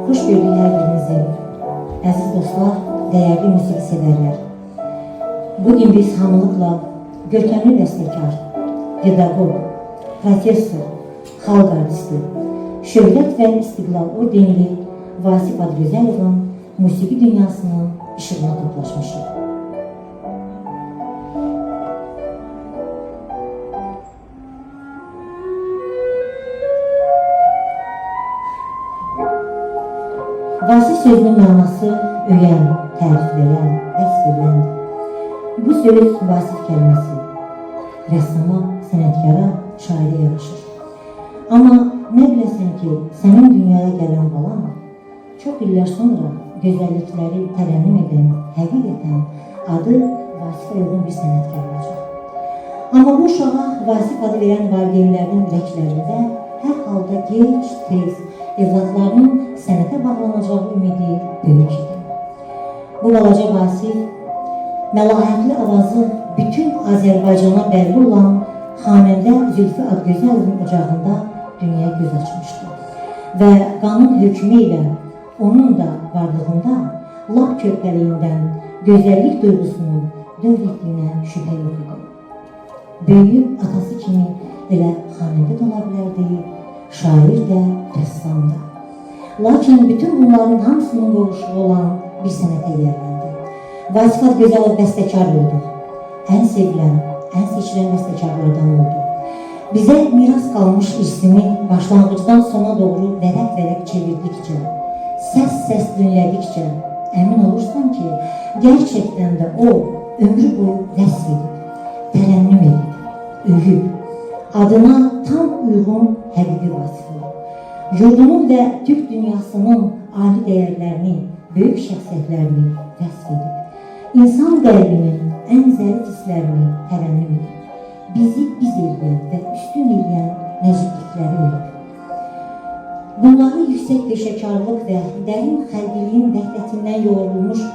Hoş gördük hər birinizi. Əziz dostlar, dəyərli musiqi sevərlər. Bugün biz hamılıqla görkəmli bəstəkar, pedaqoq, professor, xalq artisti, şöhrət və istiqlal ordenli Vasif Adgözəlovun musiqi dünyasının işığına toplaşmışıq. Vasif sözünün mənası öyən, tərifləyən, vəsf edilən. Bu söz Vasif kəlməsi rəssama, sənətkara, şairə yaraşır. Amma nə biləsən ki, sənin dünyaya gələn balan çox illər sonra gözəllikləri tərənnüm edən, həqiqətən adı Vasifə uyğun bir sənətkar olacaq. Amma bu uşağa Vasif adı verən valideynlərin ürəklərində hər halda gec, tez evladlarının sənətə bağlanacağı ümidi böyük idi. Bu balaca Vasif, məlahətli avazı bütün Azərbaycana bəlli olan xanəndə Zülfü Adgözəlovun ocağında dünyaya göz açmışdı. Və qanun hökmü ilə onun da varlığında lap körpəliyindən gözəllik duyğusunun dövr etdiyinə şübhə yox idi. Böyüyüb atası kimi elə xanəndə də ola bilərdi, şair də, rəssam da. Lakin bütün bunların hamısının qovuşuğu olan bir sənətə yerləndi. Vasif Adgözəlov bəstəkar oldu. Ən sevilən, ən seçilən bəstəkarlardan oldu. Bizə miras qalmış irsini başlanğıcdan sona doğru vərəq-vərəq çevirdikcə, səs-səs dinlədikcə əmin olursan ki, gerçəkdən də o ömrü boyu vəsf edib, tərənnüm edib, öyüb, adına tam uyğun həqiqi Vasif oldu. Yurdunun və Türk dünyasının ali dəyərlərini, böyük şəxsiyyətlərini vəsf edib, insan qəlbinin ən zərif hisslərini tərənnüm edib, bizi biz eləyən və üstün eləyən nəciblikləri öyrədib. Bunları yüksək peşəkarlıq və dərin xəlqiliyin vəhdətindən yoğrulmuş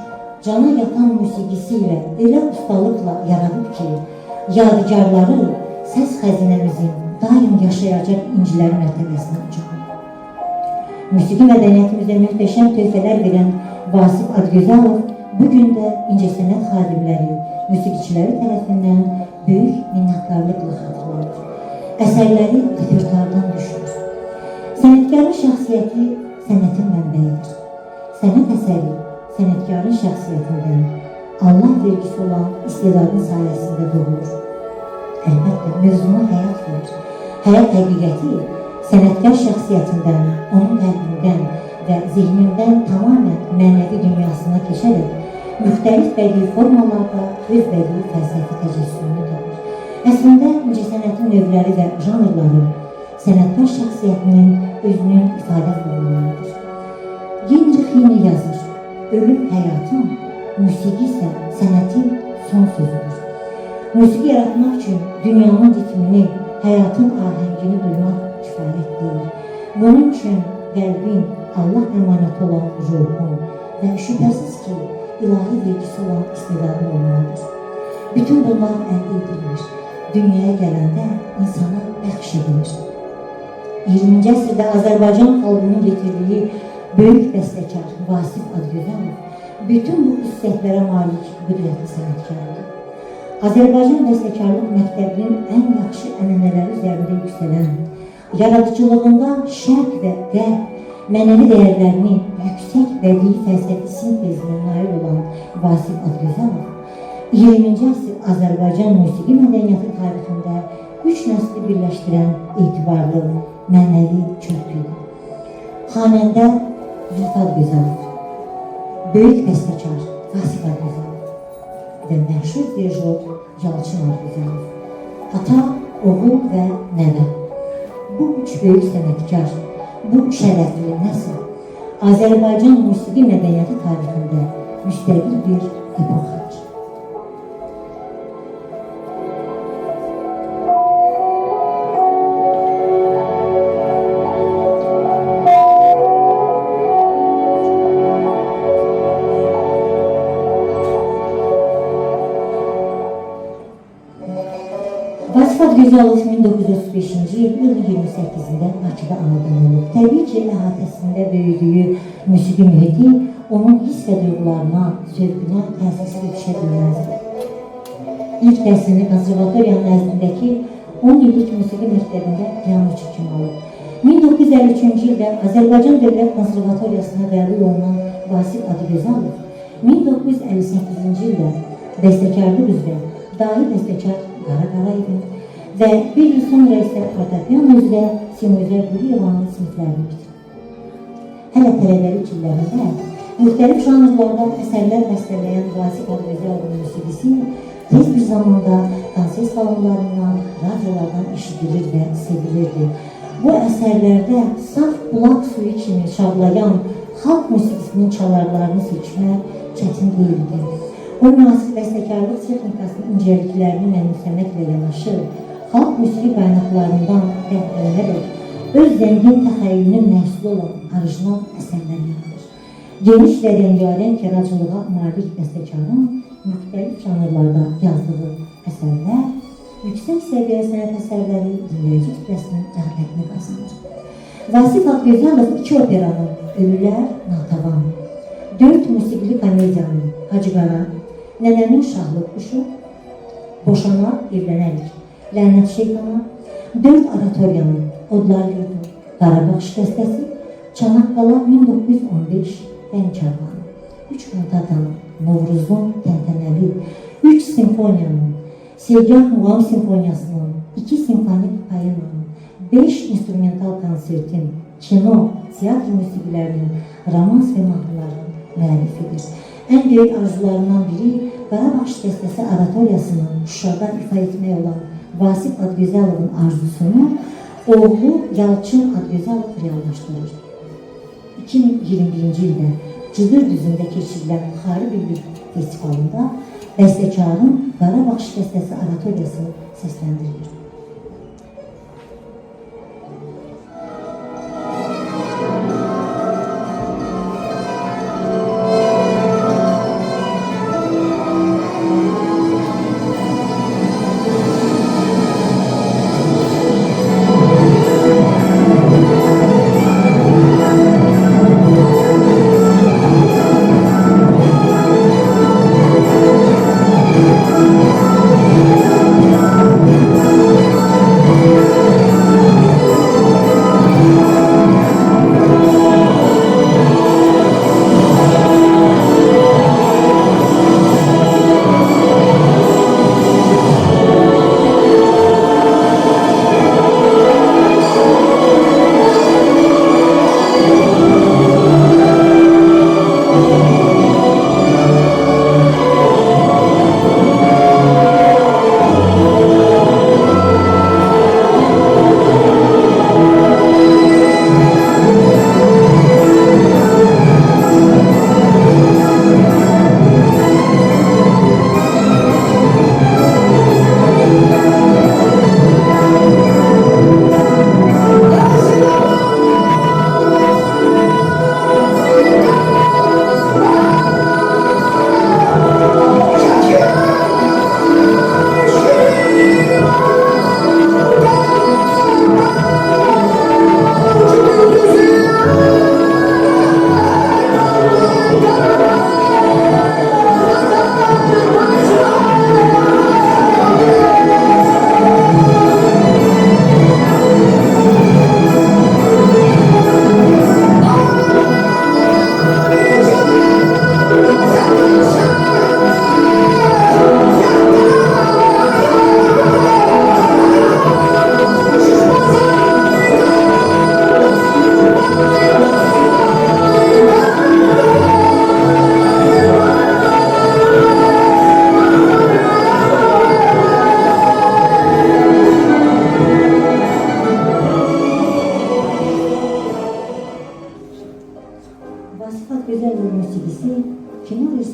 cana yatan musiqisi ilə elə ustalıqla yaradıb ki, yadigarları səs xəzinəmizin daim yaşayacaq incilərin mərtəbəsinə ucaqdır. Musiqi mədəniyyətimizdə möhtəşəm töhfələr verən Vasif Adgözəlov bugün də incəsənət xadimləri, musiqiçiləri tərəfindən böyük minnətdarlıqla xatırlanır. Əsərləri repertuardan düşür. Sənətkarın şəxsiyyəti sənətin mənbəyidir. Sənət əsəri sənətkarın şəxsiyyətindən Allah vergisi olan istedadın sayəsində doğulur. Əlbəttə, mövzuna həyat verir. Həyat həqiqəti sənətkar şəxsiyyətindən, onun qəlbindən və zihnindən tamamən mənəvi dünyasına keçərək müxtəlif bədii formalarda öz bədii fəlsəfi təcəssümünü tapır. Əslində, incəsənətin növləri və janrları sənətkar şəxsiyyətinin özünün ifadə formalarıdır. Genrix yenə yazır, ölüm həyatın, musiqi isə sənətin son sözüdür. Musiqi yaratmaq üçün dünyanın ritmini, həyatın ahəngini duymaq kifayət deyil. Bunun üçün qəlbin Allah əmanəti olan ruhun və şübhəsiz ki, ilahi vergisi olan istedadın olmalıdır. Bütün bunlar əldə edilir, dünyaya gələndə insana bəxş edilir. 20-ci əsrdə Azərbaycan xalqının getirdiyi böyük bəstəkar Vasif Adgözəlov bütün bu xüsusiyyətlərə malik qüdrətli sənətkardır. Azərbaycan bəstəkarlıq məktəbinin ən yaxşı ənənələri üzərində yüksələn, yaradıcılığında şərq və qərb mənəvi dəyərlərini yüksək bədii fəlsəfi sintezinə nail olan Vasif Adgözəlov 20-ci əsr Azərbaycan musiqi mədəniyyəti tarixində 3 nəsli birləşdirən etibarlı, mənəvi körpüydür. Xanəndə Zülfü Adgözəlov, böyük bəstəkar Vasif Adgözəlov və məşhur dirjor Yalçın Adgözəlov, ata, oğul və nəvə. Bu üç böyük sənətkar, bu şərəfli nəsil Azərbaycan musiqi mədəniyyəti tarixində müstəqil bir epoxadır. Vasif Adgözəlov 1935-ci il iyul 28-də Bakıda anadan olub. Təbii ki, əhatəsində böyüdüyü musiqi mühiti onun hiss və duyğularına, zövqünə təsirsiz düşə bilməzdi. İlk təhsilini konservatoriyanın nəzdindəki 10 illik musiqi məktəbində pianoçu kimi alıb. 1953-cü ildə Azərbaycan Dövlət Konservatoriyasına qəbul olunan Vasif Adıgözalov 1958-ci ildə bəstəkarlıq üzrə dahi bəstəkar Qara Qarayevin və bir il sonra isə fortepiano üzrə Simuzə Quliyevanın siniflərini bitirib. Hələ tələbəlik illərində müxtəlif janrlarda əsərlər bəstələyən Vasif Adıgözalovun musiqisi tez bir zamanda konsert salonlarından, radiolardan eşidilir və sevilirdi. Bu əsərlərdə saf bulaq suyu kimi şarlayan xalq musiqisinin çalarlarını seçmək çətin deyildi. O münasib bəstəkarlıq texnikasının incəliklərini mənimsəməklə yanaşı, xalq musiqi qaynaqlarından bəhrələnərək öz zəngin təxəyyülünün məhsulu olan orijinal əsərlər yaradır. Geniş və rəngarəng yaradıcılığa malik bəstəkarın müxtəlif janrlarda yazdığı əsərlər, yüksək səviyyə sənət əsərləri dinləyici kitləsinin rəğbətini qazanır. Vasif Adıgözalov 2 operanın Ölülər, Natəvan, 4 musiqili komediyanın Hacı Qara, Nənənin Şahlıq Quşu, Boşanar, Evlənərik, Lənət Şeytana, 4 oratoriyanın Odlar Yurdu, Qarabağ Şikəstəsi, Çanaqqala 1915, Lənkərvanı, 3 kantatanın, Novruzun Təntənəli, 3 simfoniyanın, Segah Muğam Simfoniyasının, 2 simfonik poemanın, 5 instrumental konsertin, kino, teatr musiqilərinin, romans və mahnıların müəllifidir. Ən böyük arzularından biri Qarabağ Şikəstəsi oratoriyasının Şuşada ifa etmək olan Vasif Adıgözalovun arzusunu oğlu Yalçın Adıgözalov reallaşdırır. 2021-ci ildə Cıdır düzündə keçirilən Xarı Bülbül festivalında bəstəkarın Qarabağ Şikəstəsi oratoriyasını səsləndirilir.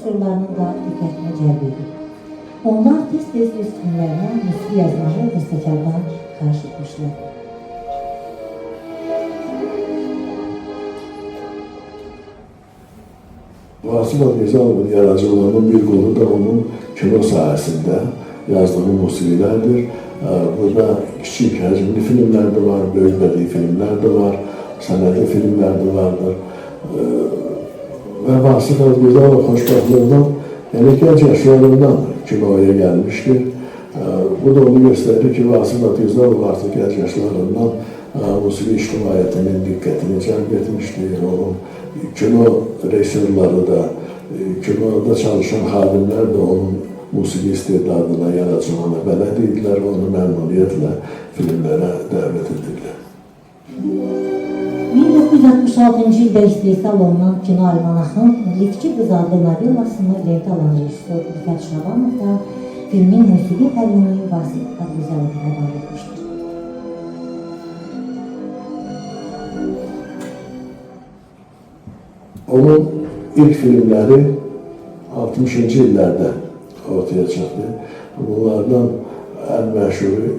rejissorlarının da diqqətini cəlb edir. Onlar tez-tez öz filmlərinə musiqi yazmağı bəstəkardan xahiş etmişlər. Vasif Adıgözalovun yaradıcılığının bir qolu da onun kino sahəsində yazdığı musiqilərdir. Burada Küçük həcmli filmlər də var, böyük bədii filmlər də var, sənədli filmlər də vardır. Və Vasif Azgözalov xoşbəxtliyindən, yəni gənc yaşlarından kinoya gəlmişdir. Bu da onu göstərir ki, Vasif Azgözalov artıq gənc yaşlarından musiqi ictimaiyyətinin diqqətini cəlb etmişdir. Onun kino rejissorları da, kinoda çalışan xadimlər də onun musiqi istedadına, yaradıcılığına bələd idilər və onu məmnuniyyətlə filmlərə dəvət edirlər. 1966-cı ildə istehsal olunan kino almanaxın Liftçi Qız adlı novellasını lentə alan rejissor Rüfət Şabanov da filmin musiqi təlimini Vasif Azgözalova həval etmişdir. Onun ilk filmləri 60-cı illərdə ortaya çıxdı. Bunlardan ən məşhuru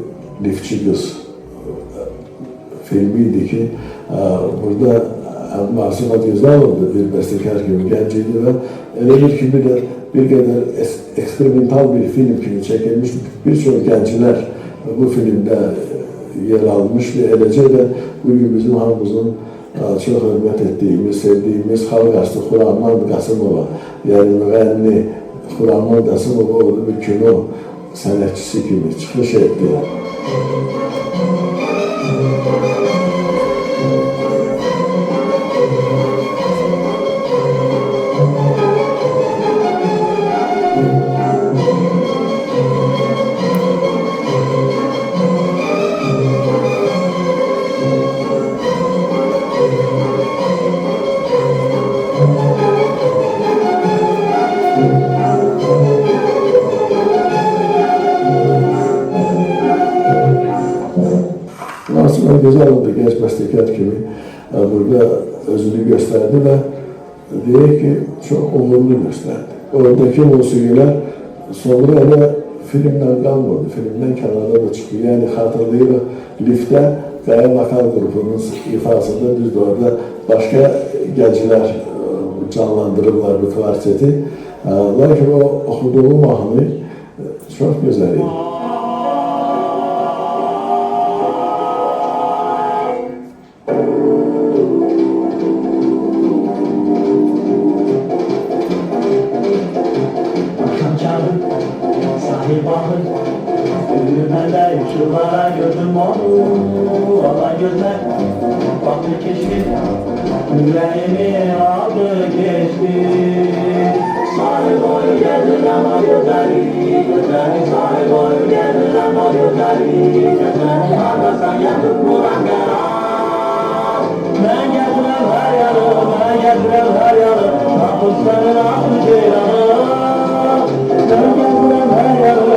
Liftçi Qız filmi idi ki, burada Vasif Azgözalov da bir bəstəkar kimi gənc idi və elə bir qədər eksperimental bir film kimi çəkilmiş. Bir çox gənclər bu filmdə yer almışdı. Eləcə də bugün bizim hamımızın çox hörmət etdiyimiz, sevdiyimiz xalq artisti Xuraman Qasımova, yəni müğənni Xuraman Qasımova orada bir kino sənətçisi kimi çıxış etdi. Vasif Azgözalov da gənc bəstəkar kimi burada özünü göstərdi və deyək ki, çox uğurlu göstərdi. Oradakı musiqilər sonra elə filmdən qalmadı, filmdən kənarda da çıxdı. Yəni xatırlayırıq Liftdə Qaya Vokal qrupunun ifasında düz orada başqa gənclər canlandırırlar bu kvarteti. Lakin o oxuduğu mahnı çox gözəl idi. Yıllara gördüm onu, Allah gözler, baktı keşfi, yüreğimi aldı geçti. Sahil boyu gelir ama gözleri, sahil boyu gelir ama gözleri, arasan yanıp vuran karar. Ben getirem her yanı, mahpusların aklı ceylanı. Ben getirem her yanı,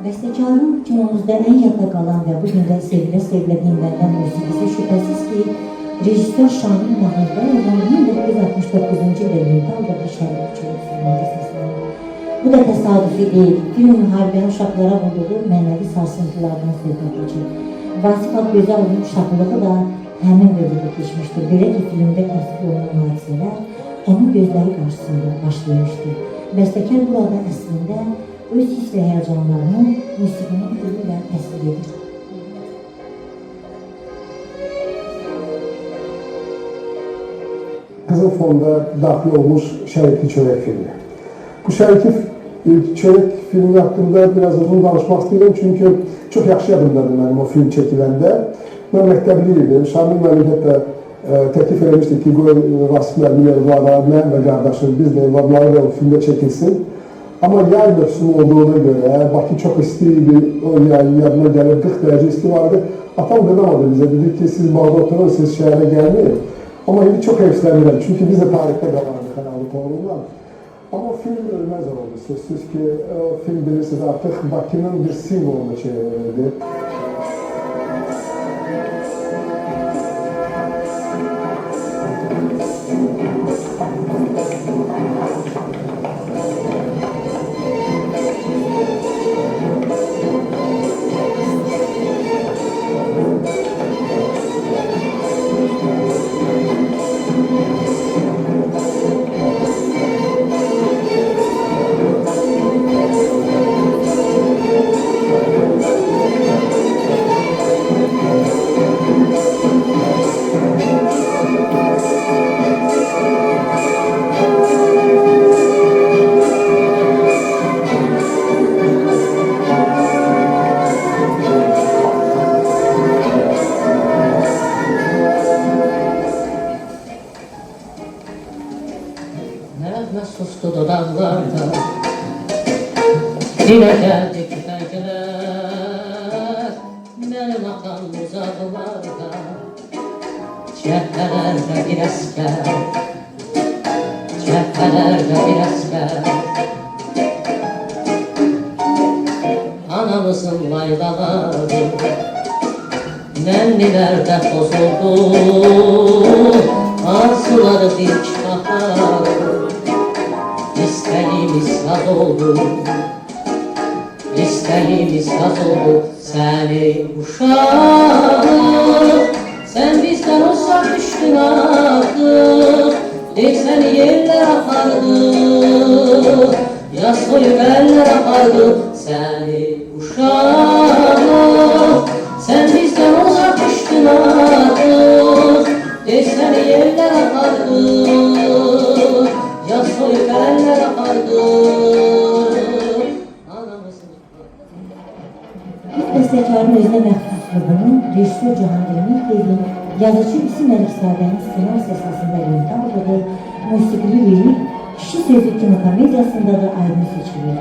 Bəstəkarın kinomuzda ən yadda qalan və bugün də sevilə dinlənən musiqisi şübhəsiz ki, rejissor Şamil Mahmudbayevin 1969-cu ildə Lentaldakı Şərif Çörək filmində səslənir. Bu da təsadüfi deyil, film müharibənin uşaqlara vurduğu mənəvi sarsıntılardan söhbət geçir. Vasif Azgözalovun uşaqlığı da həmin dövrdə keçmişdir. Belə ki, filmdə təsvir olunan hadisələr onun gözləri qarşısında başlamışdır. Bəstəkar burada əslində öz his və həyəcanlarını musiqinin yolu ilə təsvir edir. Qızıl fonda daxil olmuş Şərikli Çörək filmi. Bu Şərikli Çörək filmi haqqında biraz uzun danışmaq istəyirəm, çünki çox yaxşı yadımdadır mənim o film çəkiləndə. Mən məktəbli idim, Şamil müəllim hətta təklif eləmişdi ki, Vasif müəllim evladları, mən və qardaşım, biz də evladları da o filmdə çəkilsin. Amma yay mövsümü olduğuna görə, Bakı çox isti idi, o yayın yadına gəlib 40 dərəcə isti vardı. Atam qınamadı bizə, dedi ki, siz bağda oturun, siz şəhərə gəlməyin. Amma indi çox hevslənirəm, çünki biz də tarixdə qalanıq Xənalı Toğrul'la. Amma film ölməz oldu, sözsüz ki, o film bilirsiniz artıq Bakının bir simvoluna çevrildi. Yine geldi tüfekler, benim atam uzaklarda. Cephelerde bir asker, cephelerde bir asker. Anamızın laylaları, nemlilerde bozuldu. Arzuları ilk bahar, İsteğimiz yaz oldu, İsteğimiz yaz oldu. Seni uşağım, sen bizden uzak düştün artık. Seni yerler apardı, yaz boyu beller apardı. Seni uşağım, sen bizden uzak düştün artık. Seni yerler apardı, yaz boyu beller apardı. Bestekarın özünə məxsus üslubunun rejissor Cahangir Mehdievin, yazıcı İsim Məlikzadənin ssenari əsasında imkan aldığı musiqili lirik kişi sözü kinokomediyasında da aydın seçilir.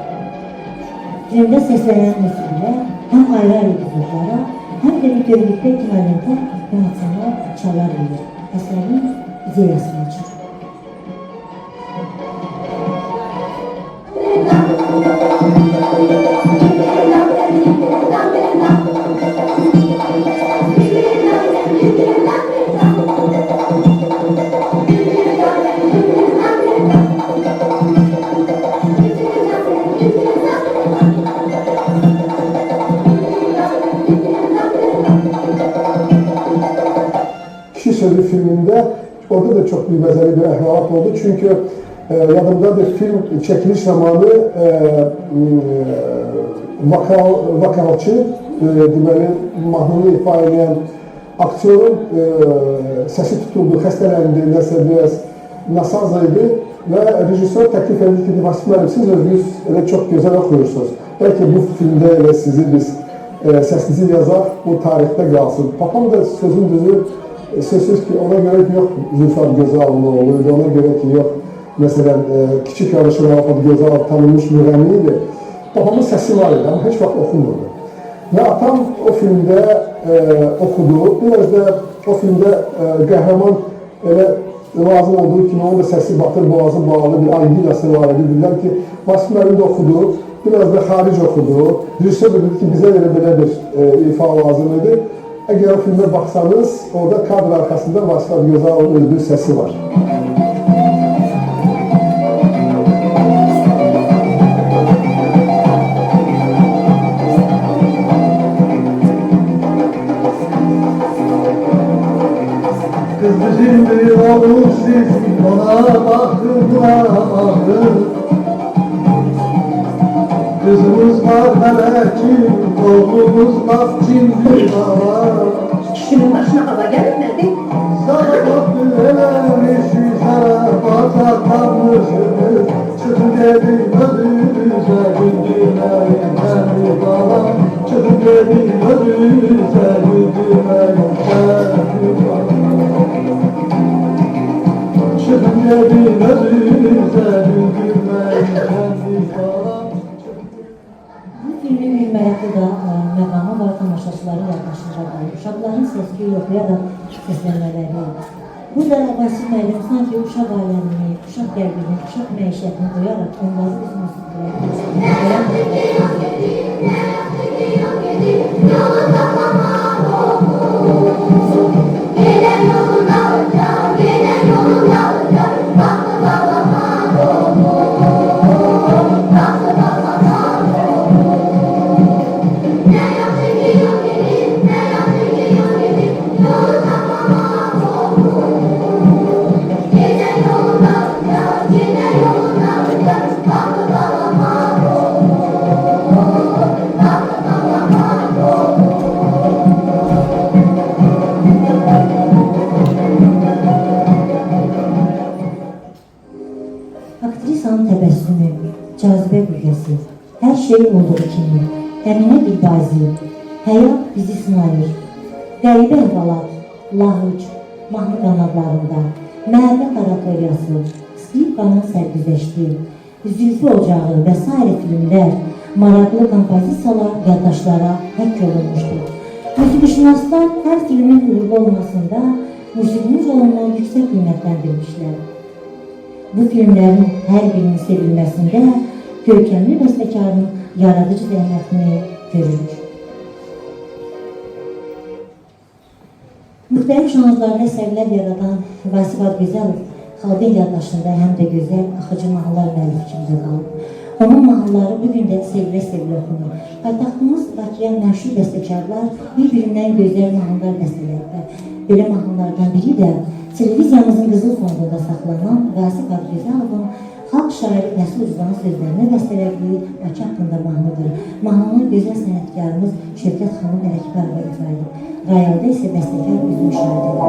Filmdə səslənən musiqilər həm ayrı-ayrı epizodlara, həm də bütövlükdə ekvivalentə emosional çalar verir. Əsərin ideyasını açır. Kişi Sözü filminde orada da çok bir mezeli bir ehvalat oldu. Çünkü yadımdadır film çekiliş zamanı vokalçı, deməli, mahnını ifa edən aktyorun səsi tutuldu, xəstələndi, nəsə biraz nasazıydı və rejissor təklif edildi ki, Vasif müəllim, siz özünüz elə çox gözəl oxuyursunuz. Bəlkə bu filmdə elə sizi biz səsinizi yazaq, bu tarixdə qalsın. Papam da sözün düzü, sözsüz ki, ona görə ki, yox Zülfar Gözaloğlu, ona görə ki, yox, məsələn, kiçik yarışı Rafat Gözalov tanınmış müğənni idi. Papamın səsi var idi, amma heç vaxt oxumurdu. Və atam o filmdə oxudu, biraz da o filmdə qəhrəman elə lazım olduğu kimi, onun da səsi batır, boğazı bağlı bir angilası var idi. Bilirlər ki, Vasif müəllim də oxudu, biraz da xaric oxudu. Rejissor dedi ki, bizə belə bir ifa lazım idi. Əgər o filmə baxsanız, orada kadr arxasında Vasif Gözaloğlu'nun özü bir səsi var. Kız bizimdir olur siz ona bakırlar. Kızımız var meleki, oğlumuz laf cindir var. Kişinin başına hava gelmedi. Sana baktı elemişi sana bataklanmışsınız. Çıkın gelin özünüze güldürmeyin kendi bana. Çıkın gelin özünüze güldürmeyin kendi bana. Çıkın gelin özünüze güldürmeyin kendi bana. Bu filmin bir mərəkli da məqamı var, tamaşaçıların yaxınlaşacağı, uşaqların səs-küyü yoxlayaraq səslənmələri. Burada Vasif müəllim sanki uşaq aləmini, uşaq qəlbini, uşaq məişətini qoyaraq onları öz Aktrisanın təbəssümü, cazibə qüvvəsi, hər şey olduğu kimi, əminə bir bazi, həyat bizi sınayır. Qəribə əhvalat, lahıc, mahnı qanadlarında, məhəllə karatoriyası, skripkanın sərgüzəşdi, Zülfü Ocağı və s. filmlər Maraqlı kompozisiyalar yaddaşlara həkk olunmuşdur. Musiqişünaslar hər filmin uğurlu olmasında musiqinin rolunu yüksək qiymətləndirmişlər. Bu filmlərin hər birinin sevilməsində görkəmli bəstəkarın yaradıcı zəhmətini görürük. Müxtəlif janrlarda əsərlər yaradan Vasif Adgözəlov xalqın yaddaşında həm də gözəl, axıcı mahnılar müəllifi kimi qalıb. Onun mahnıları bugün də sevilə-sevilə oxunur. Paytaxtımız Bakıya məşhur bəstəkarlar bir-birindən gözəl mahnılar bəstələdilər. Belə mahnılardan biri də televiziyamızın qızıl fondunda saxlanan Vasif Adgözəlovun xalq şairi Rəsul Uzanın sözlərinə bəstələdiyi Bakı haqqında mahnıdır. Mahnını gözəl sənətkarımız Şövkət xanım Ələkbərova ifa edib. Rayalda isə bəstəkar üzüm şair edir.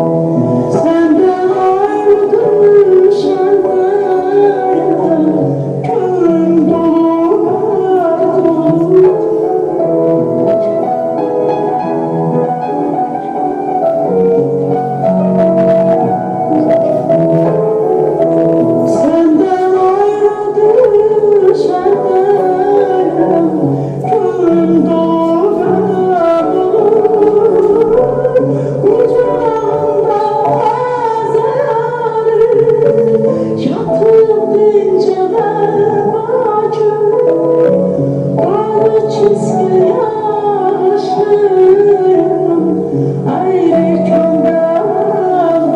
Səndən ayrılmışam könlüm dolu. Səndən ayrılmışam könlüm dolu. Kucağımda azarı yatıp pencereler bacım. Ağlı çizgi yaşlıyım ayrı könlüm bacım.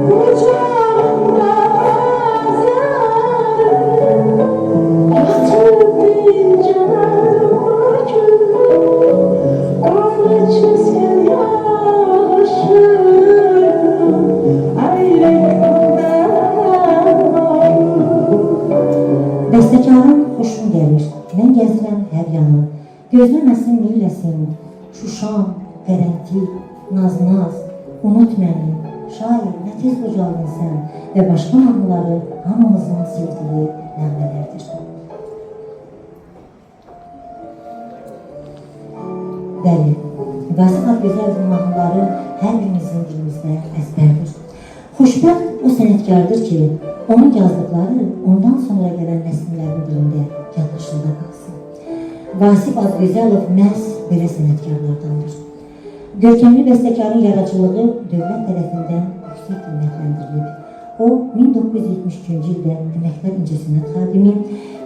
Kucağımda azarı yatıp pencereler bacım. Ağlı çizgi yaşlıyım ayrı könlüm bacım. Bəstəkarın xoşum gəlir, mən gəzirəm hər yanı. Gözləməsin, milləsin, Şuşam, Qərənti, Naz-naz, unut məni, şair, nə tez qocaldın sən və başqa mahnıları hamımızın sevdiyi nəğmələrdir. Bəli, Vasif Adgözəlovun mahnıları hər birimizin dilimizdə əzbərdir. Xoşbəxt o sənətkardır ki, onun yazdıqları ondan sonra gələn nəsillərin dilində yaddaşında qalsın. Vasif Adgözəlov məhz belə sənətkarlardandır. Görkəmli bəstəkarın yaradıcılığı dövlət tərəfindən yüksək qiymətləndirilib. O, 1973-cü ildə Əməkdar İncəsənət xadimi,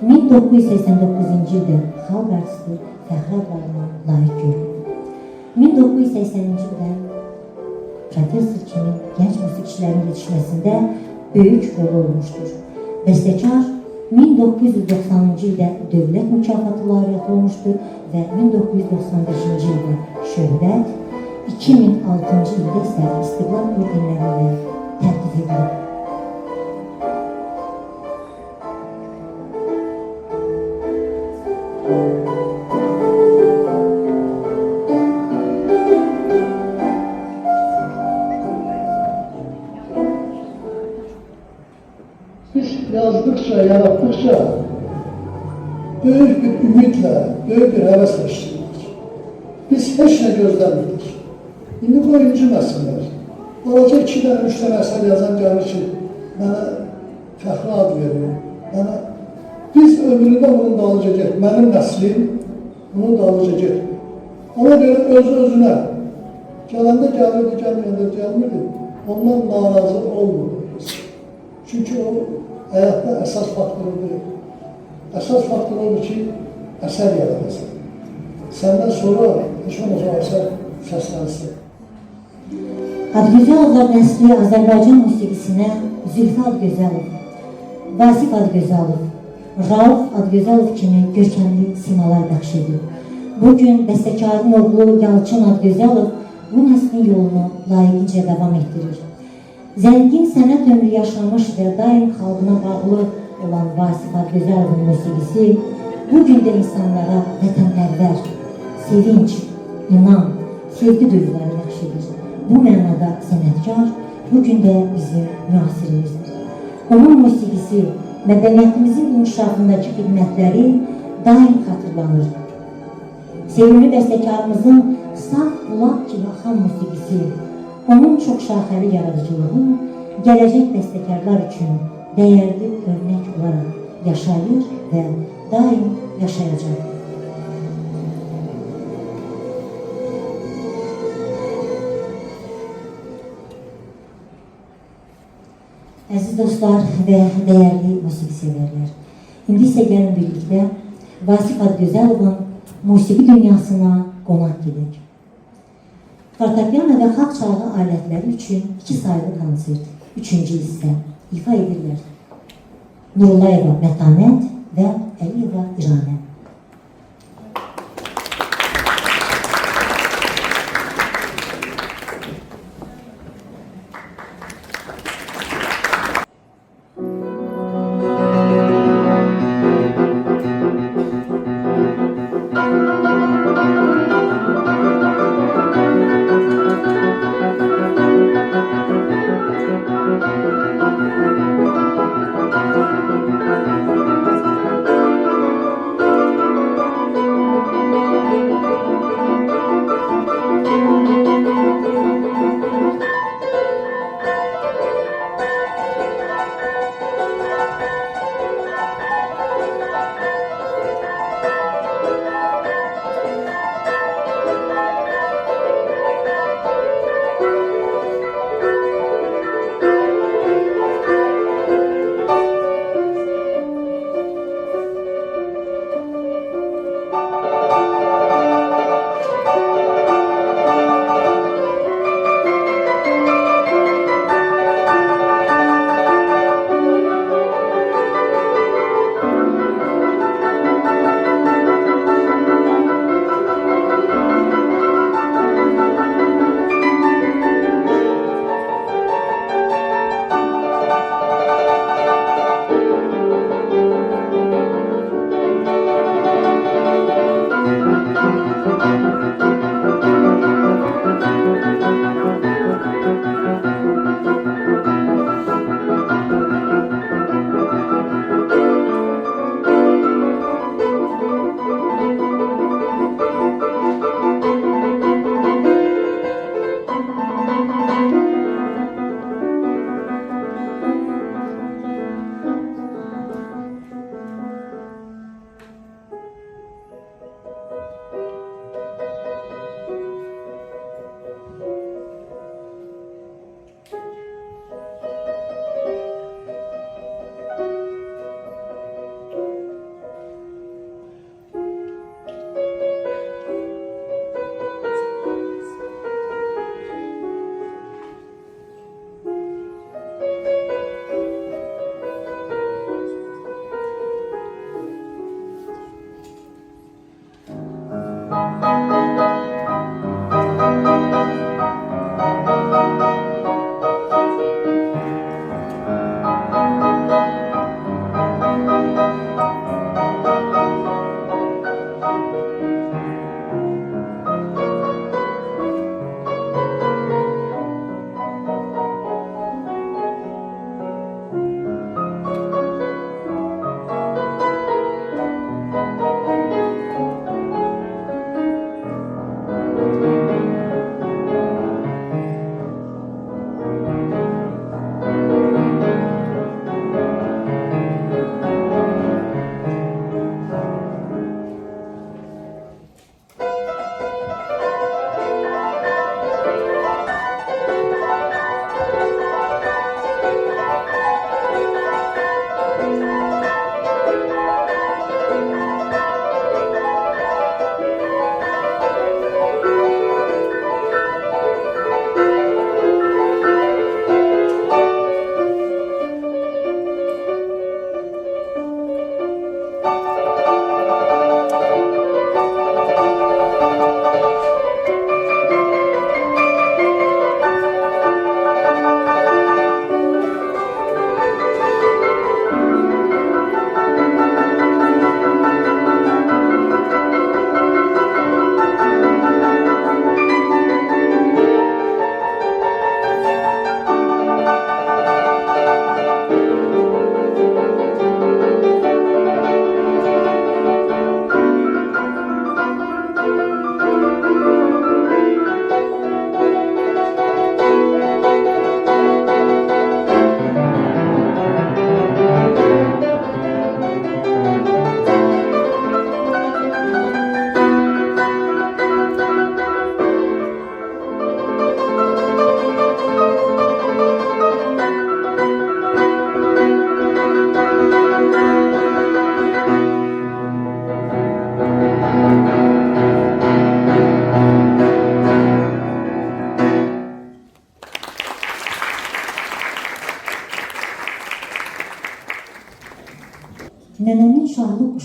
1989-cu ildə xalq artisti fəxri adlarına layiq görülüb. 1980-ci ildə professor kimi gənc musiqiçilərin yetişməsində böyük rol olmuşdur. Bəstəkar 1990-cı ildə dövlət mükafatı laureatı olmuşdur və 1995-ci ildə Şöhrət, 2006-cı ildə isə İstiqlal ordenləri ilə təltif edilib. Biz yazdıkça, yarattıkça büyük bir ümitle, büyük bir hevesle işliyoruz. Biz hiç ne gözlemirdik. Şimdi bu incimesinler. Olacak 2 tane, 3 tane eser yazan gelir ki, bana fəxri ad verir. Biz ömründə bunun dalıca get. Mənim nəslim bunun dalıca get. Ona göre öz-özünə gələndə gəlirdi, gəlməyəndə gəlmirdi. Ondan narazı olmurdu. Çünkü o hayatta esas faktördür. Esas faktör odur ki, eser yaradasın. Senden sonra hiç olmasa eser səslənsin. Adgözəlovlar nəsli Azərbaycan musiqisinə Zülfü Adgözəlov, Vasif Adgözəlov, Rauf Adgözəlov kimi görkəmli simalar bəxş edir. Bugün bəstəkarın oğlu Yalçın Adgözəlov bu nəslin yolunu layiqincə davam etdirir. Zəngin sənət ömrü yaşamış və daim xalqına bağlı olan Vasif Adgözəlovun musiqisi bugün də insanlara vətənpərvər, sevinç, inan, sevgi duyguları bəxş edir. Bu mənada sənətkar bugün də bizim müasirimizdir. Onun musiqisi, mədəniyyətimizin inkişafındakı xidmətləri daim xatırlanır. Sevimli bəstəkarımızın saf bulaq kimi axan musiqisi, onun çox şaxəli yaradıcılığı gələcək bəstəkarlar üçün dəyərli örnək olaraq yaşayır və daim yaşayacaq. Əziz dostlar və dəyərli musiqi sevərlər, indi isə gəlin birlikdə Vasif Adgözəlovun musiqi dünyasına qonaq gedək. Fortepiano və xalq çalğı alətləri üçün 2 saylı konsert, 3-cü hissə ifa edirlər. Nurullayeva Mətanət və Əliyeva İranə.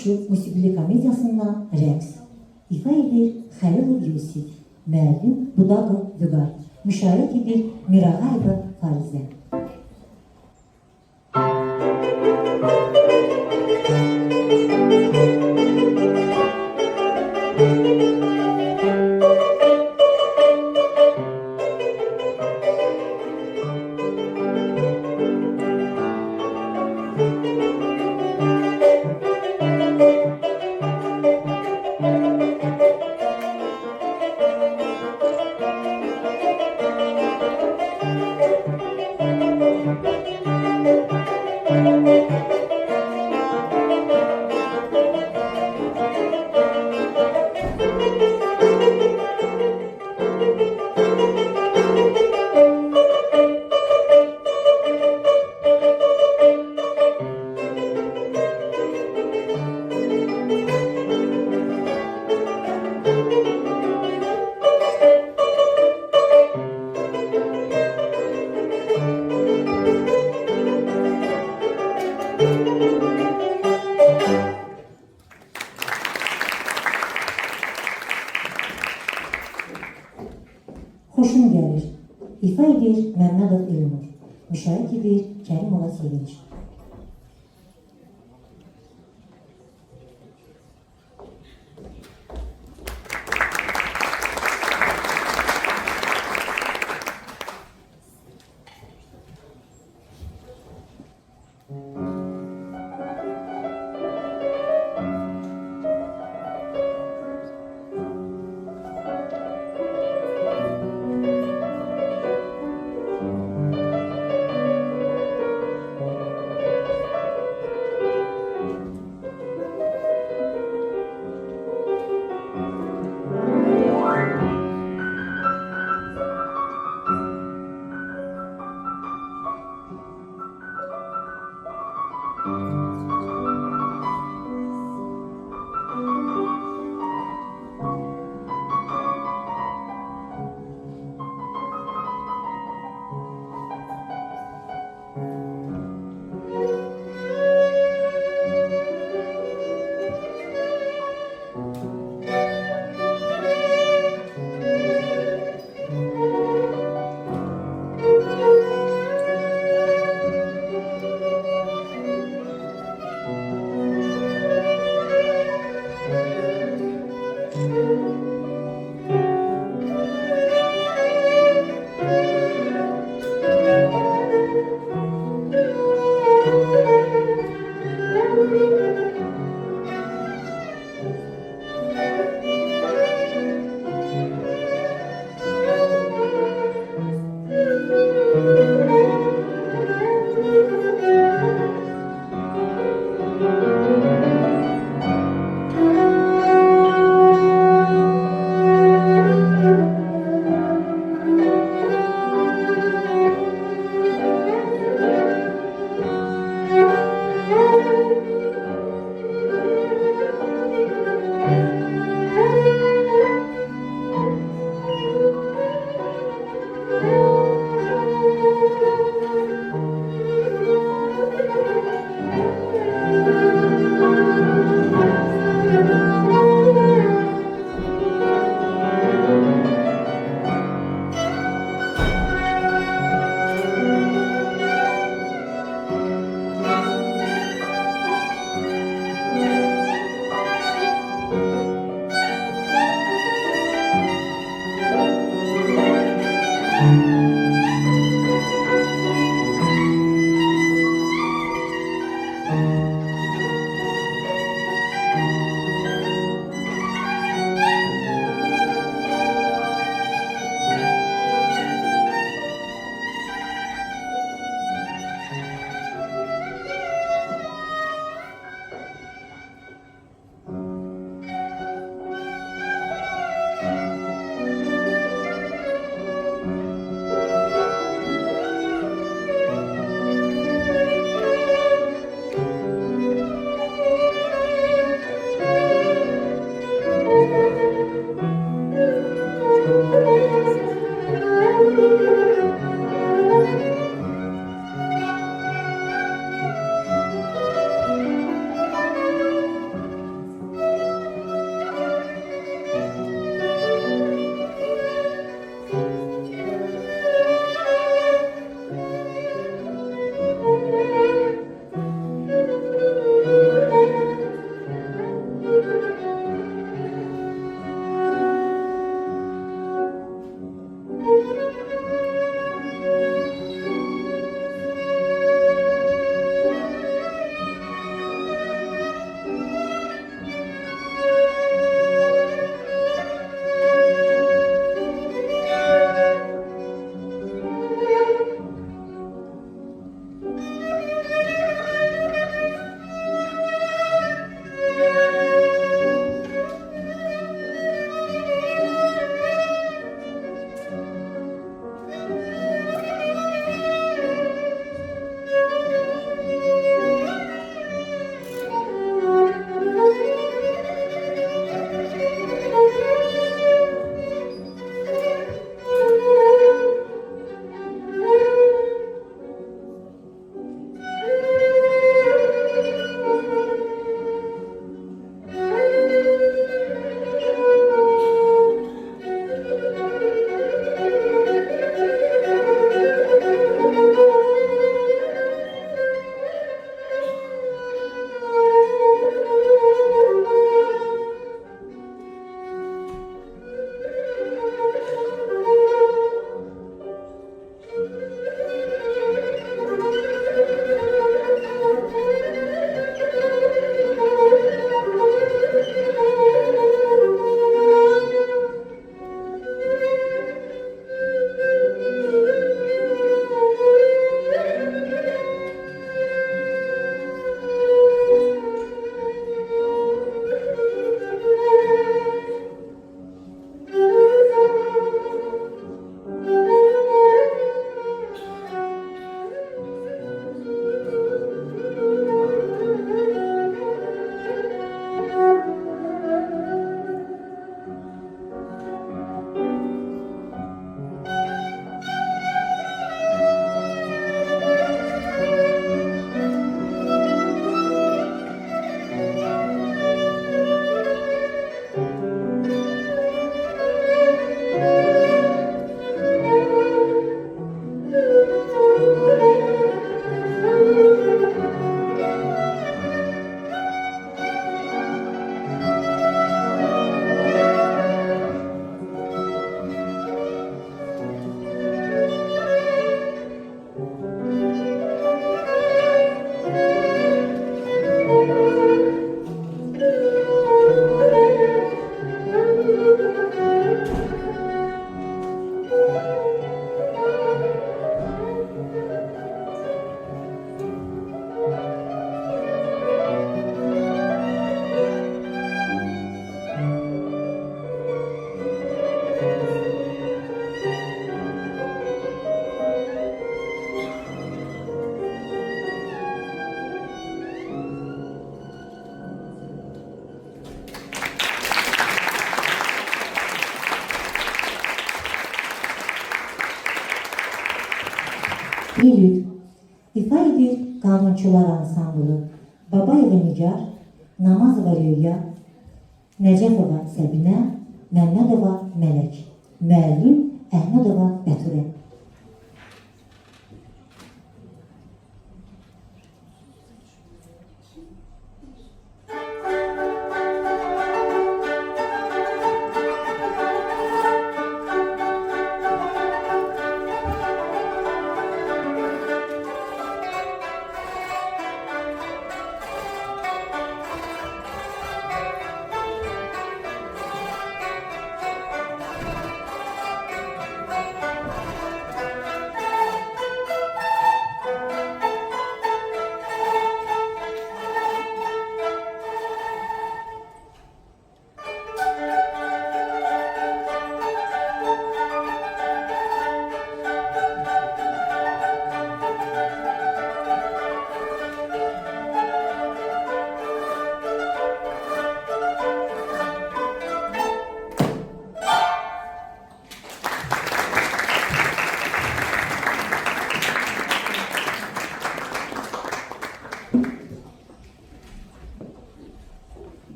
quşu musiqili komediyasından rəqs. İfa edir Xəlilov Yusif, müəllim Budaqov Vüqar, müşayiət edir Mirağayeva Farizə. Xoşum gəlir. İfa edir Məmmədov Elnur, müşayiət edir Kərimova Sevinç. Prelüd ifa edir Qanunçular Ansamblı, Babayeva Nigar, Namazova Rüya, Nəcəfova Səbinə, Məmmədova Mələk, müəllim Əhmədova Bəturə.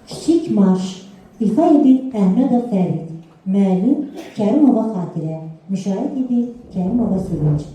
Kiçik marş ifa edir Əhmədov Fərid, müəllim Kərimova Xatirə, müşahid edir Kərimova Sevinç.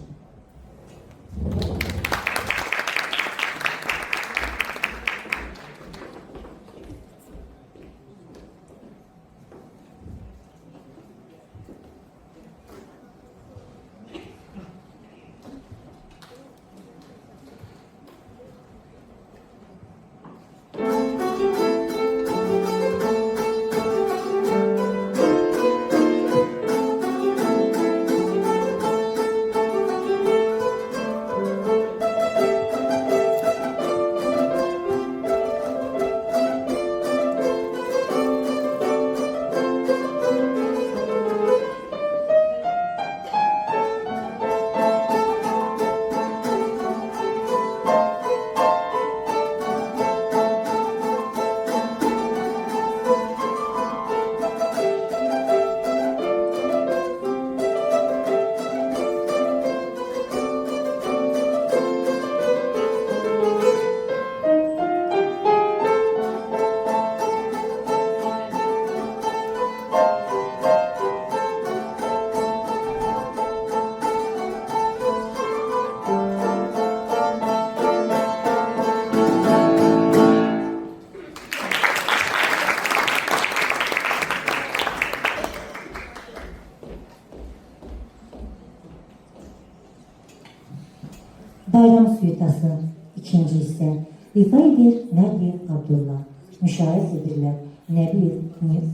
Bayram Suitası ikinci hissə ifa edir Nəbiyev Abdullah, müşahid edirlər Nəbiyev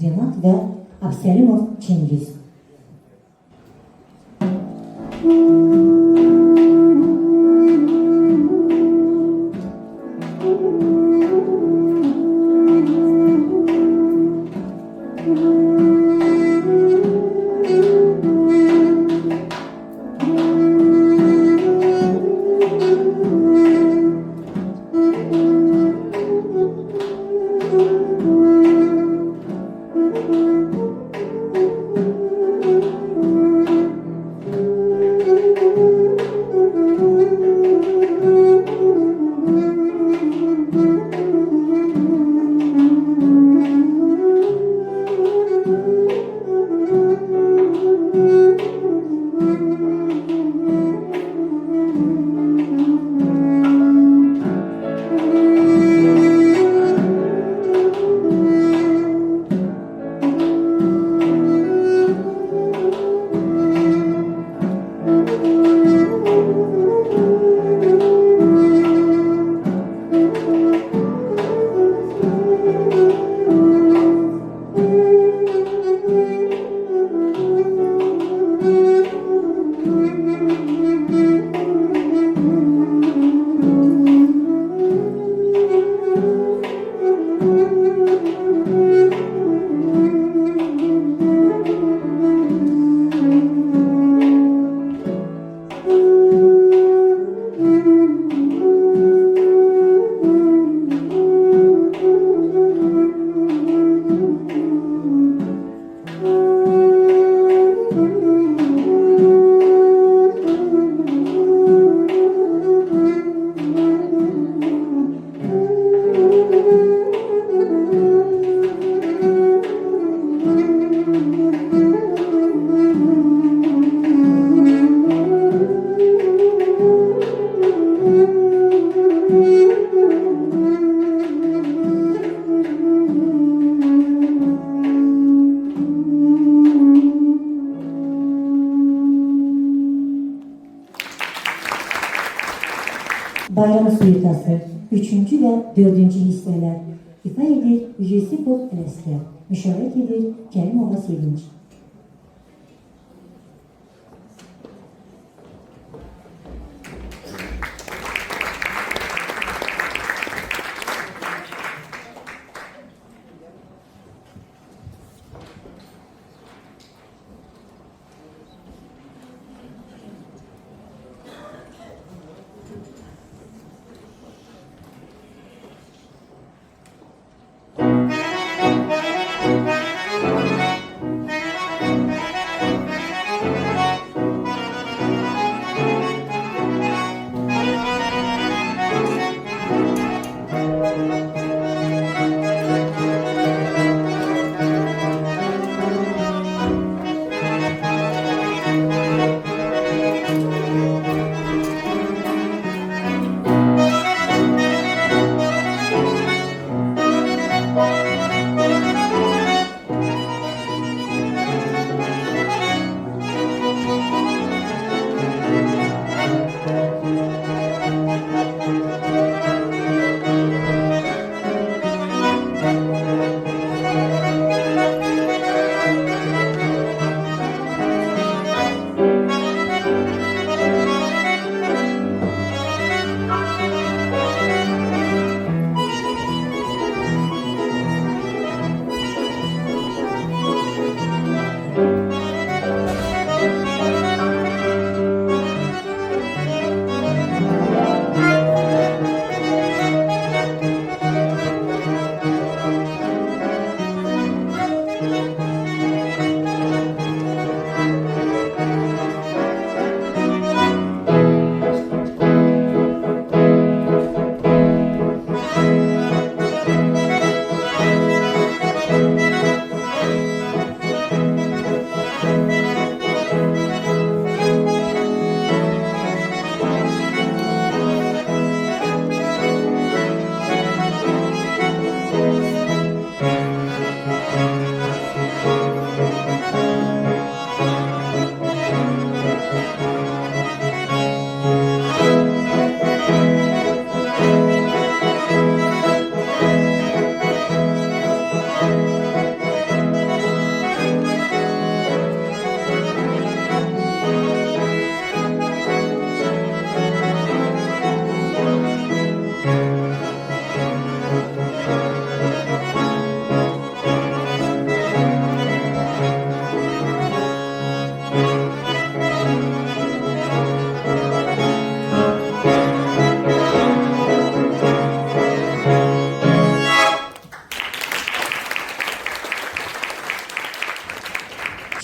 Rinat və Abselimov Çingiz. Bayram suitası 3-cü və 4-cü hissələr ifa edir Yusifov Ələskər, müşayiət edir Kərimova Sevinç.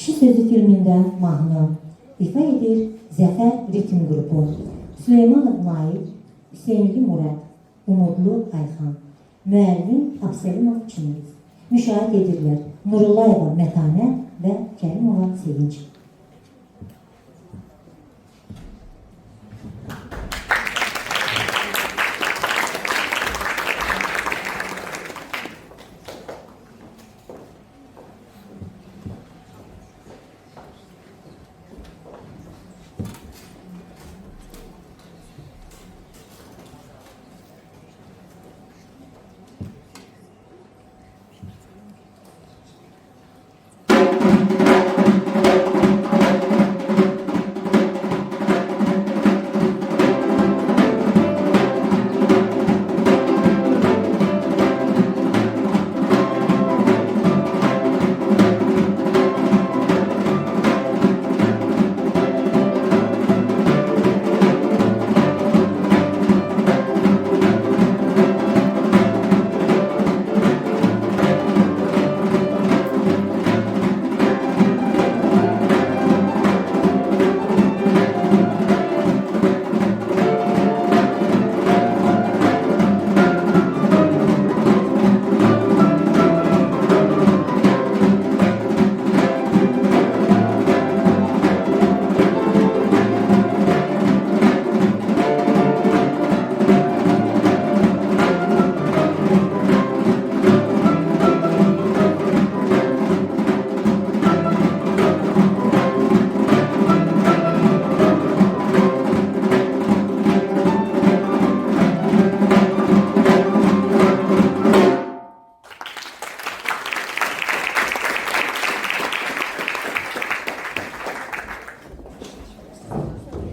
Kişi Sözü filmində mahnı ifa edir Zəfər Ritim qrupu. Süleymanov Nail, Hüseynli Murad, Umudlu Ayxan, müəllim Abselimov Çiniz. Müşahidə edirlər Nurullayeva Mətanə və Kərimova Sevinç.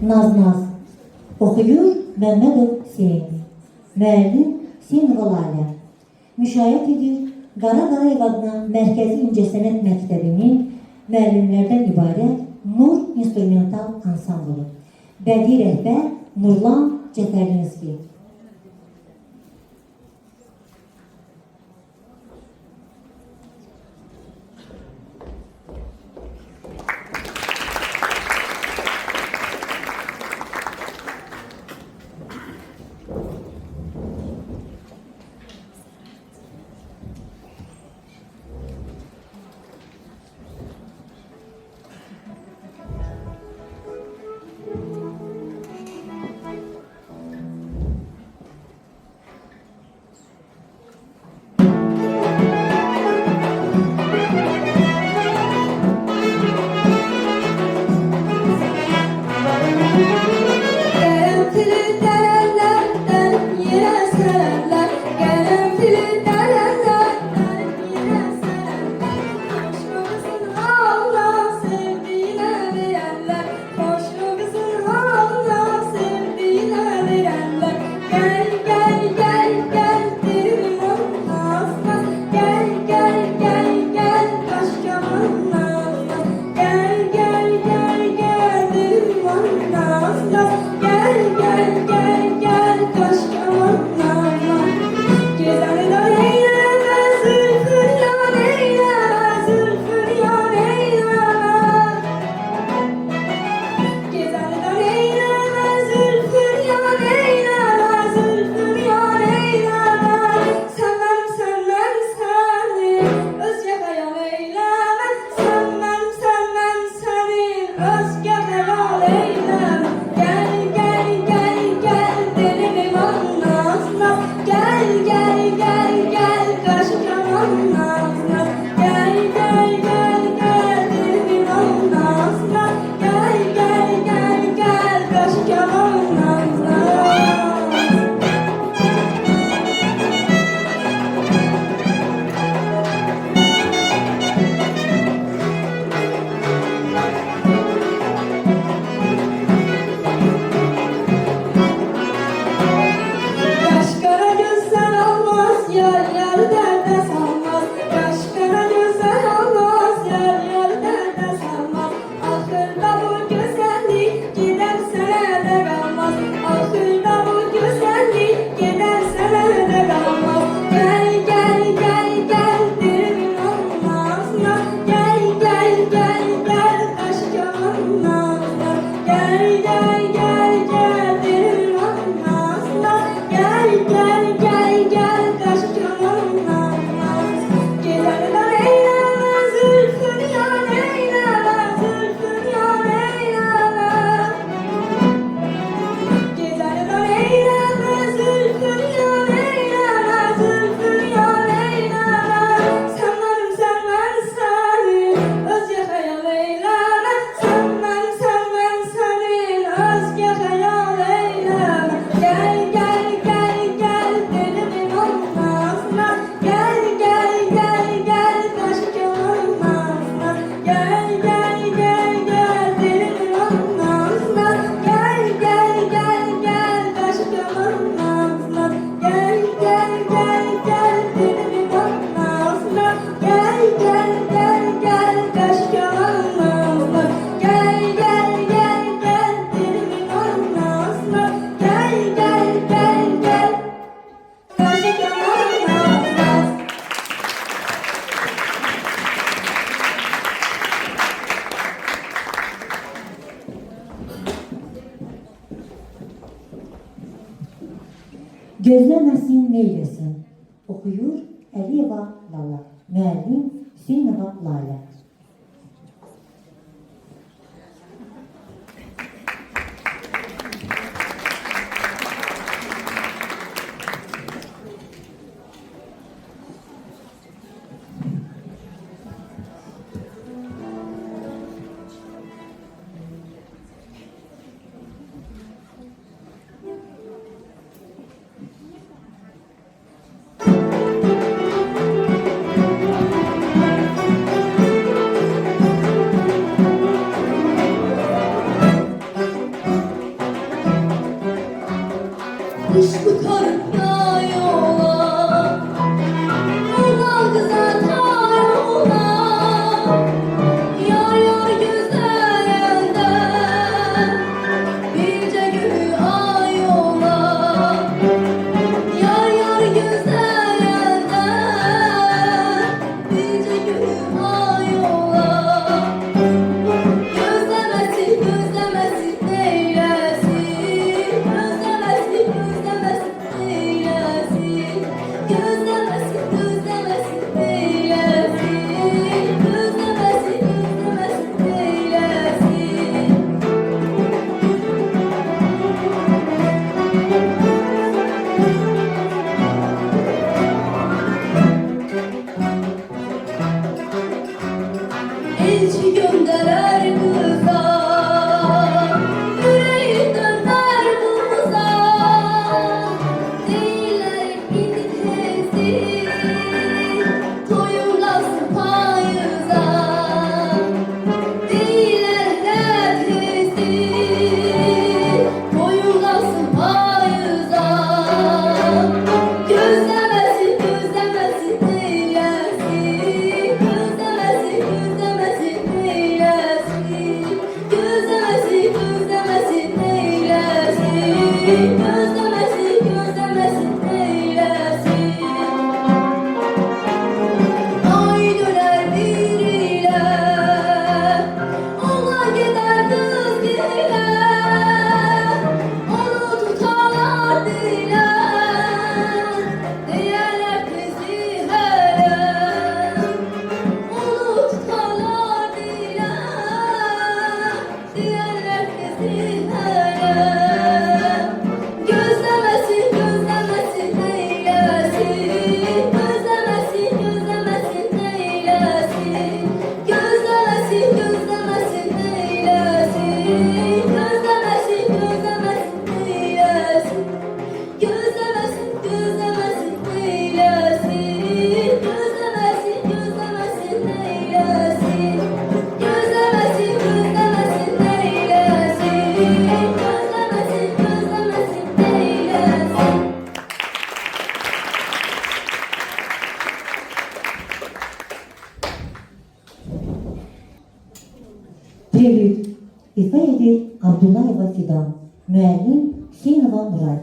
Naz-Naz. Oxuyur Məmmədov Hüseyn. Müəllim Hüseynova Lalə. Müşayiət edir Qara Qarayev adına Mərkəzi İncəsənət Məktəbinin müəllimlərdən ibarət Nur İnstrumental Ansamblı. Bədii rəhbər Nurlan Cəfərlinski. Gözləməsin neyləsin. Oxuyur Əliyeva Lala. Müəllim Hüseynova Lalə. gülüm ay ola. Gözlemesin, gözlemesin neylesin. Gözlemesin, gözlemesin neylesin. Gözlemesin, gözlemesin neylesin. Gözlemesin, gözlemesin neylesin. Elçi gönderer kıza, yüreği döner buza. Değiller gidi tezi, toyulasın payıza. Değiller tezi, toyulasın payıza. Gözlemesin, gözlemesin neylesin. Gözlemesin, gözlemesin neylesin. Gözlemesin, gözlemesin neylesin. Gözlemesin, gözlemesin neylesin. Ay döner bir ile, ona gider kız ile. Onu tutarlar dile, değerler kızı hele. Onu tutarlar dile, değerler kızı hele. Gözlemesin, gözlemesin neylesin. Gözlemesin, gözlemesin neylesin. Gözlemesin, gözlemesin neylesin. Gözlemesin, gözlemesin neylesin. Gözlemesin, gözlemesin neylesin. Gözlemesin, gözlemesin neylesin. Gözlemesin, gözlemesin neylesin. Gözlemesin, gözlemesin neylesin. Prelüt ifa edir Abdullayeva Fidan, müəllim Hüseynova Nuray.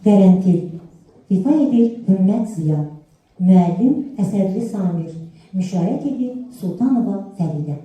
Qərantil ifa edir Hümmət Ziya, müəllim Əsədli Samir, müşayiət edir Sultanova Fəridə.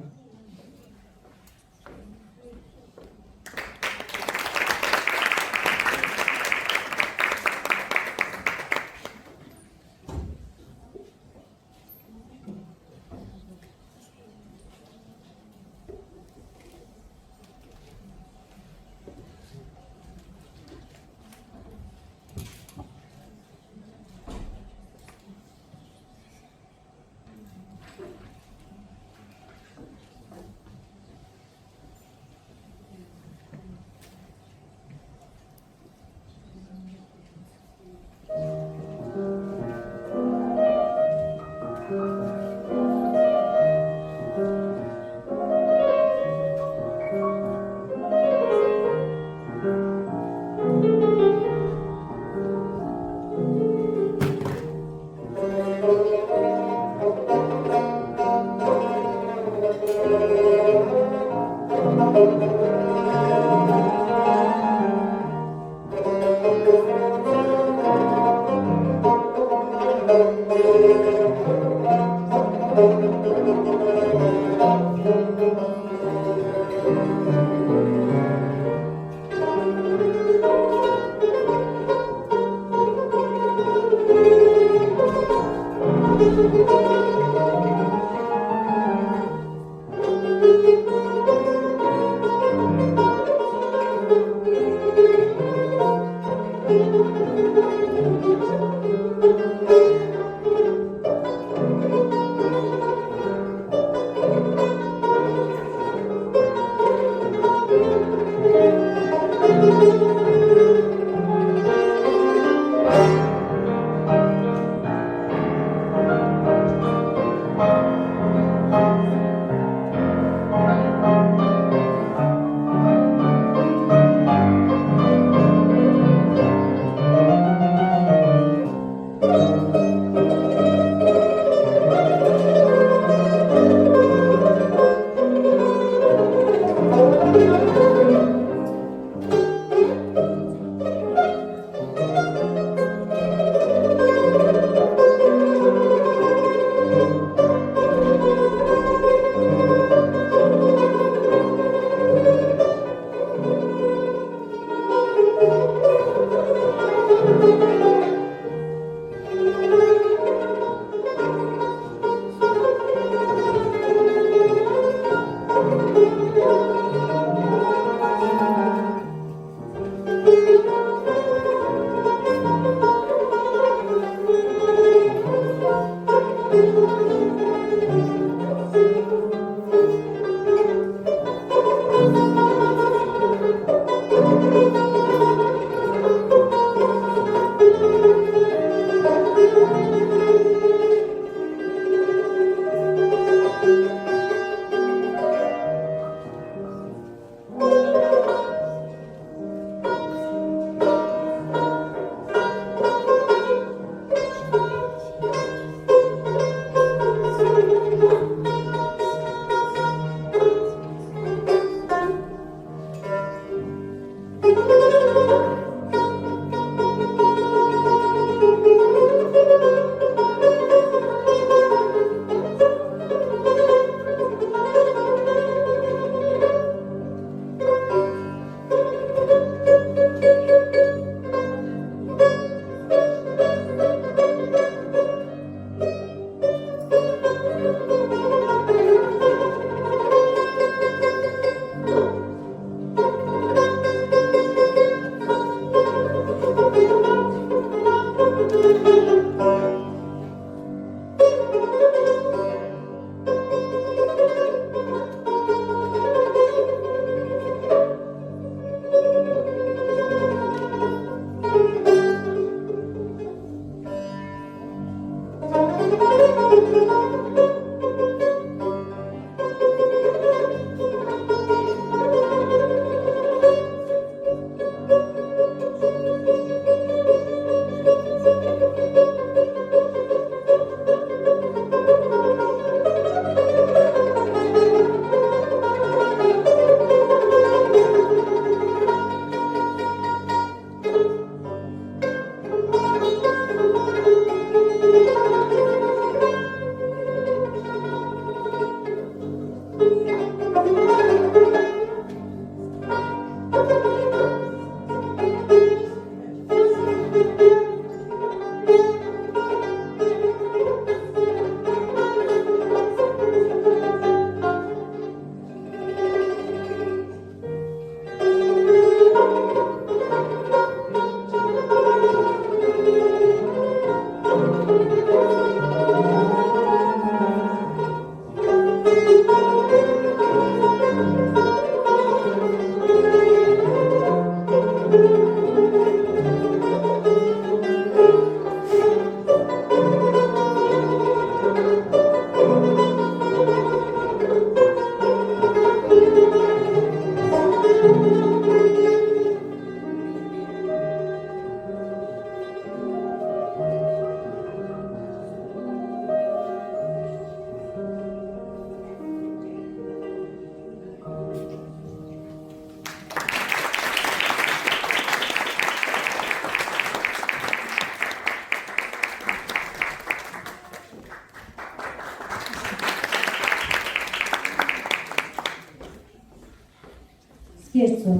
Skerço,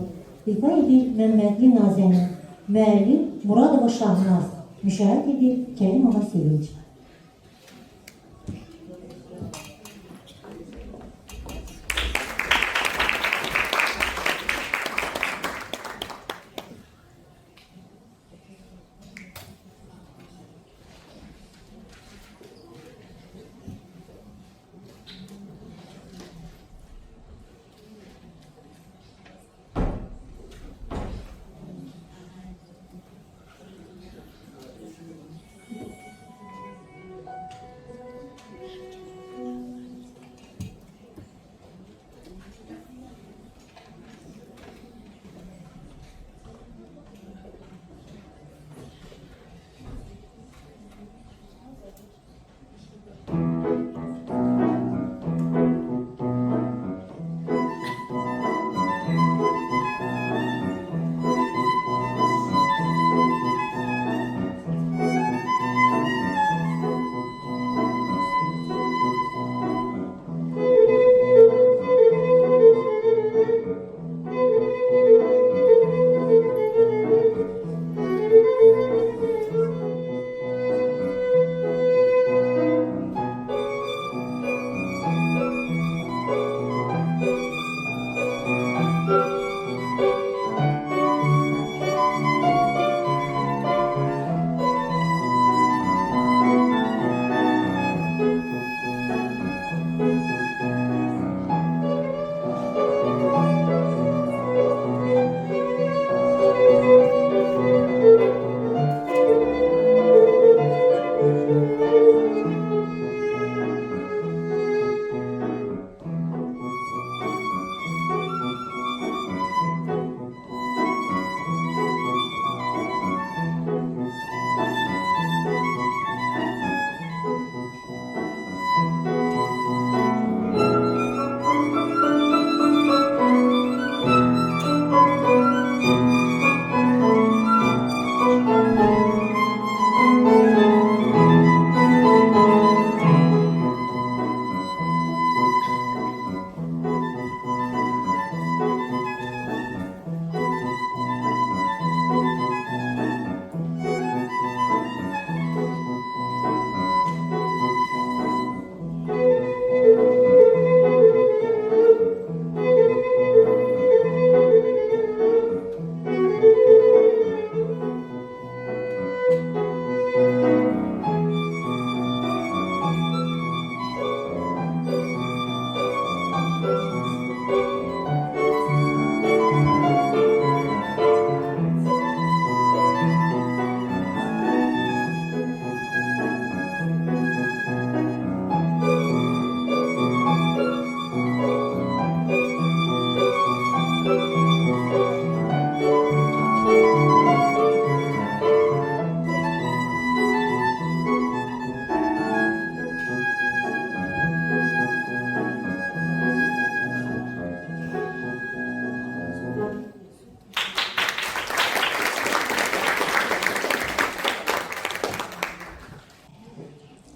ifa edir Məmmədli Nazənin, müəllim Muradova Şahnaz, müşahidə edir Kərimova Sevinç.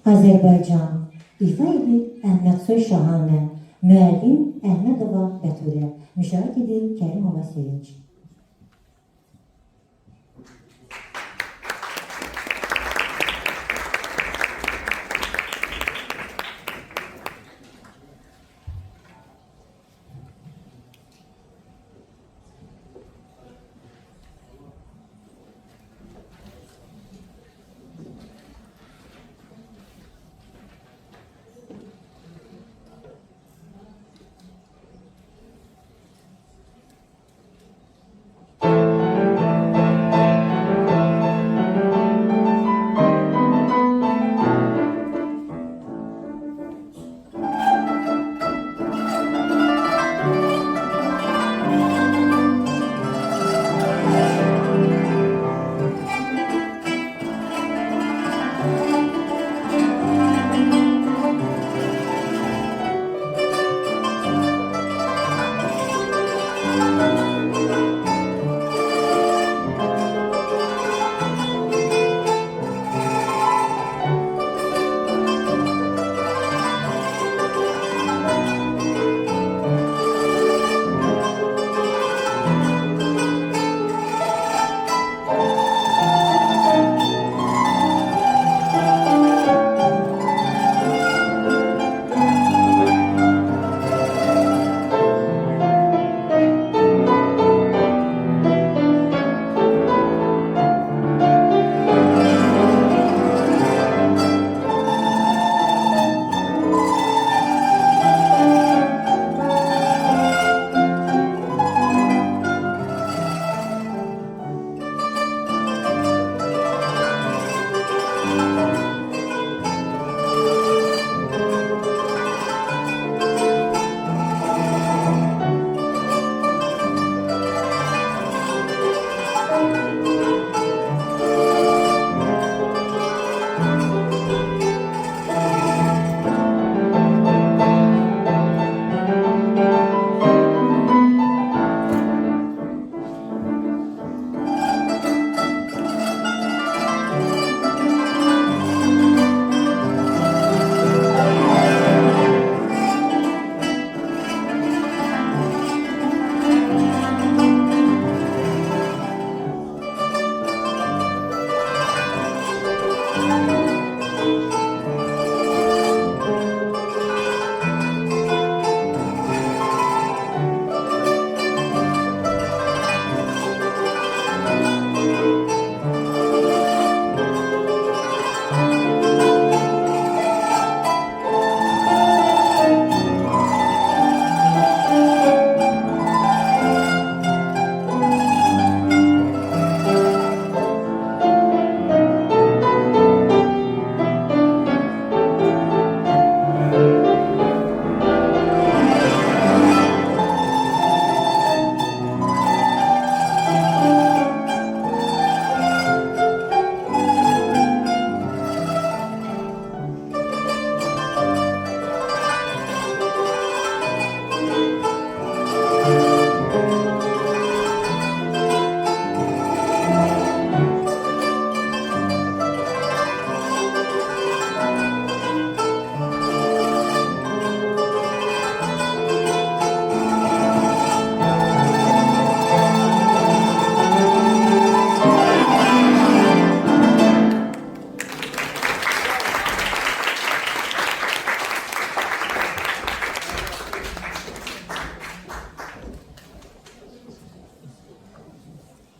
Azərbaycan, ifa edir Əhmədsoy Şahanə, müəllim Əhmədova Bətürə, müşahidə edir Kərimova Sevinç.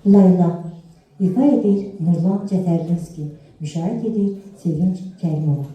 Layla ifa edir Nurlan Cəfərlinski, müşahidə edir Sevinç Kərimova.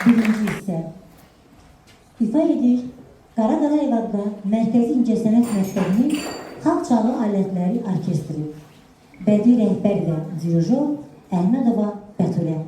Birinci hissə ifa edir Qara Qarayevadda Mərkəzi İncəsənət Məktəbinin Xalq Çalğı Alətləri Orkestri. Bədii rəhbər və dirigor Əhmədova Bətulə.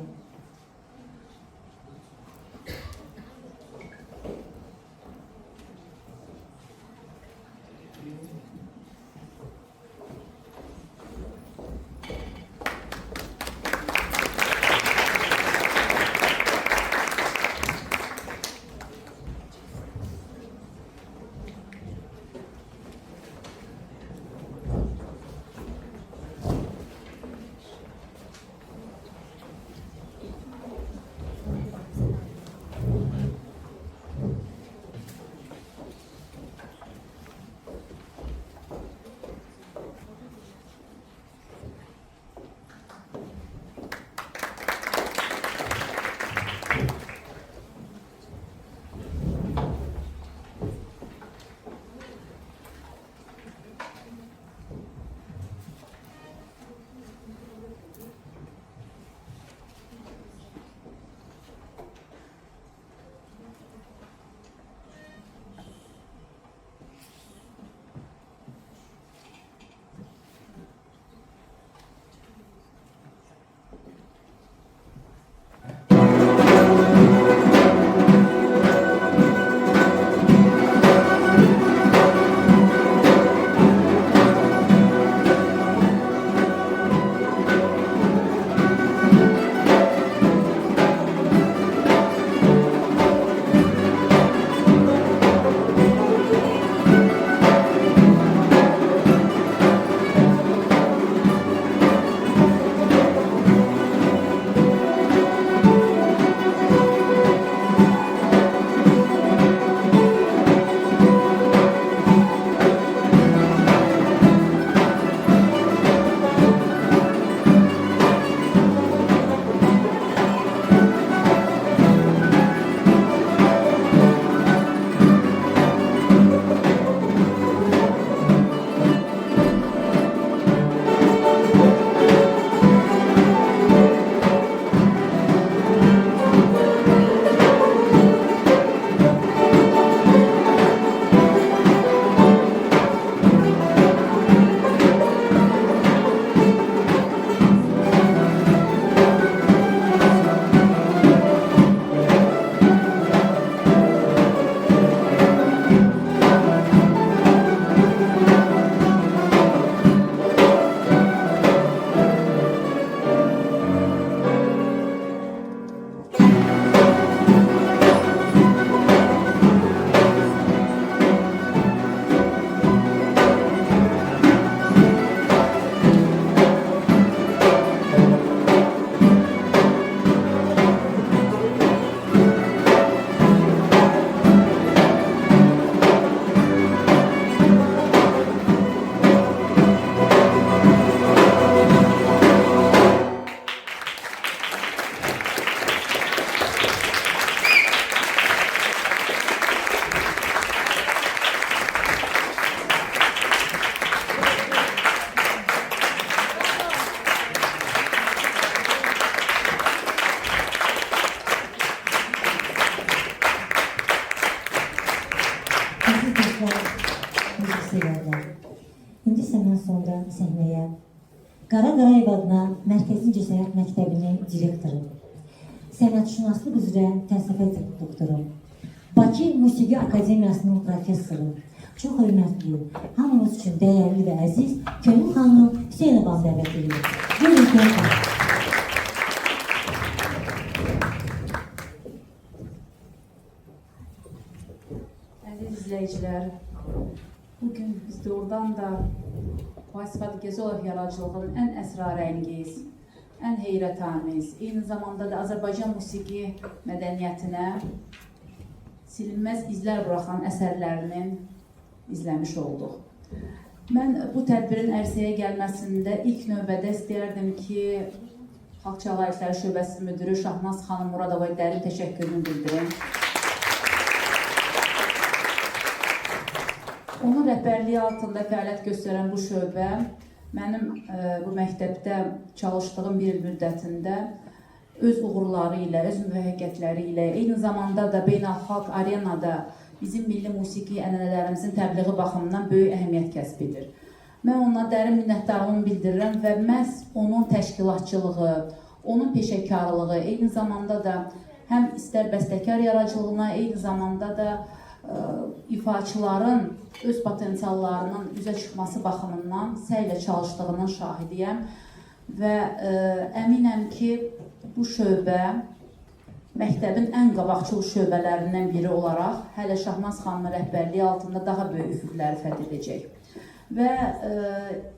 səhnəyə. Qara Qarayev adına Mərkəzi İncəsənət Məktəbinin direktoru, sənətşünaslıq üzrə fəlsəfə doktoru, Bakı Musiqi Akademiyasının professoru, çox hörmətli, hamımız üçün dəyərli və əziz Könül xanım Hüseynovan dəvət edilir. Buyurun Könül xanım. Əziz izləyicilər, bugün biz doğrudan da Vasif Adıgözəlov yaradıcılığının ən əsrarəngiz, ən heyrətamiz, eyni zamanda da Azərbaycan musiqi mədəniyyətinə silinməz izlər buraxan əsərlərinin izləmiş olduq. Mən bu tədbirin ərsəyə gəlməsində ilk növbədə istəyərdim ki, Xalq Şəlaitləri Şöbəsi müdürü Şahnaz xanım Muradovaya dərin təşəkkürünü bildirim. Onun rəhbərliyi altında fəaliyyət göstərən bu şöbə mənim bu məktəbdə çalışdığım bir il müddətində öz uğurları ilə, öz müvəffəqiyyətləri ilə, eyni zamanda da beynəlxalq arenada bizim milli musiqi ənənələrimizin təbliği baxımından böyük əhəmiyyət kəsb edir. Mən ona dərin minnətdarlığımı bildirirəm və məhz onun təşkilatçılığı, onun peşəkarlığı, eyni zamanda da həm istər bəstəkar yaradıcılığına, eyni zamanda da ifaçıların öz potensiallarının üzə çıxması baxımından səylə çalışdığının şahidiyəm və əminəm ki, bu şöbə məktəbin ən qabaqcıl şöbələrindən biri olaraq hələ Şahnaz xanımın rəhbərliyi altında daha böyük üfüqləri fəth edəcək. Və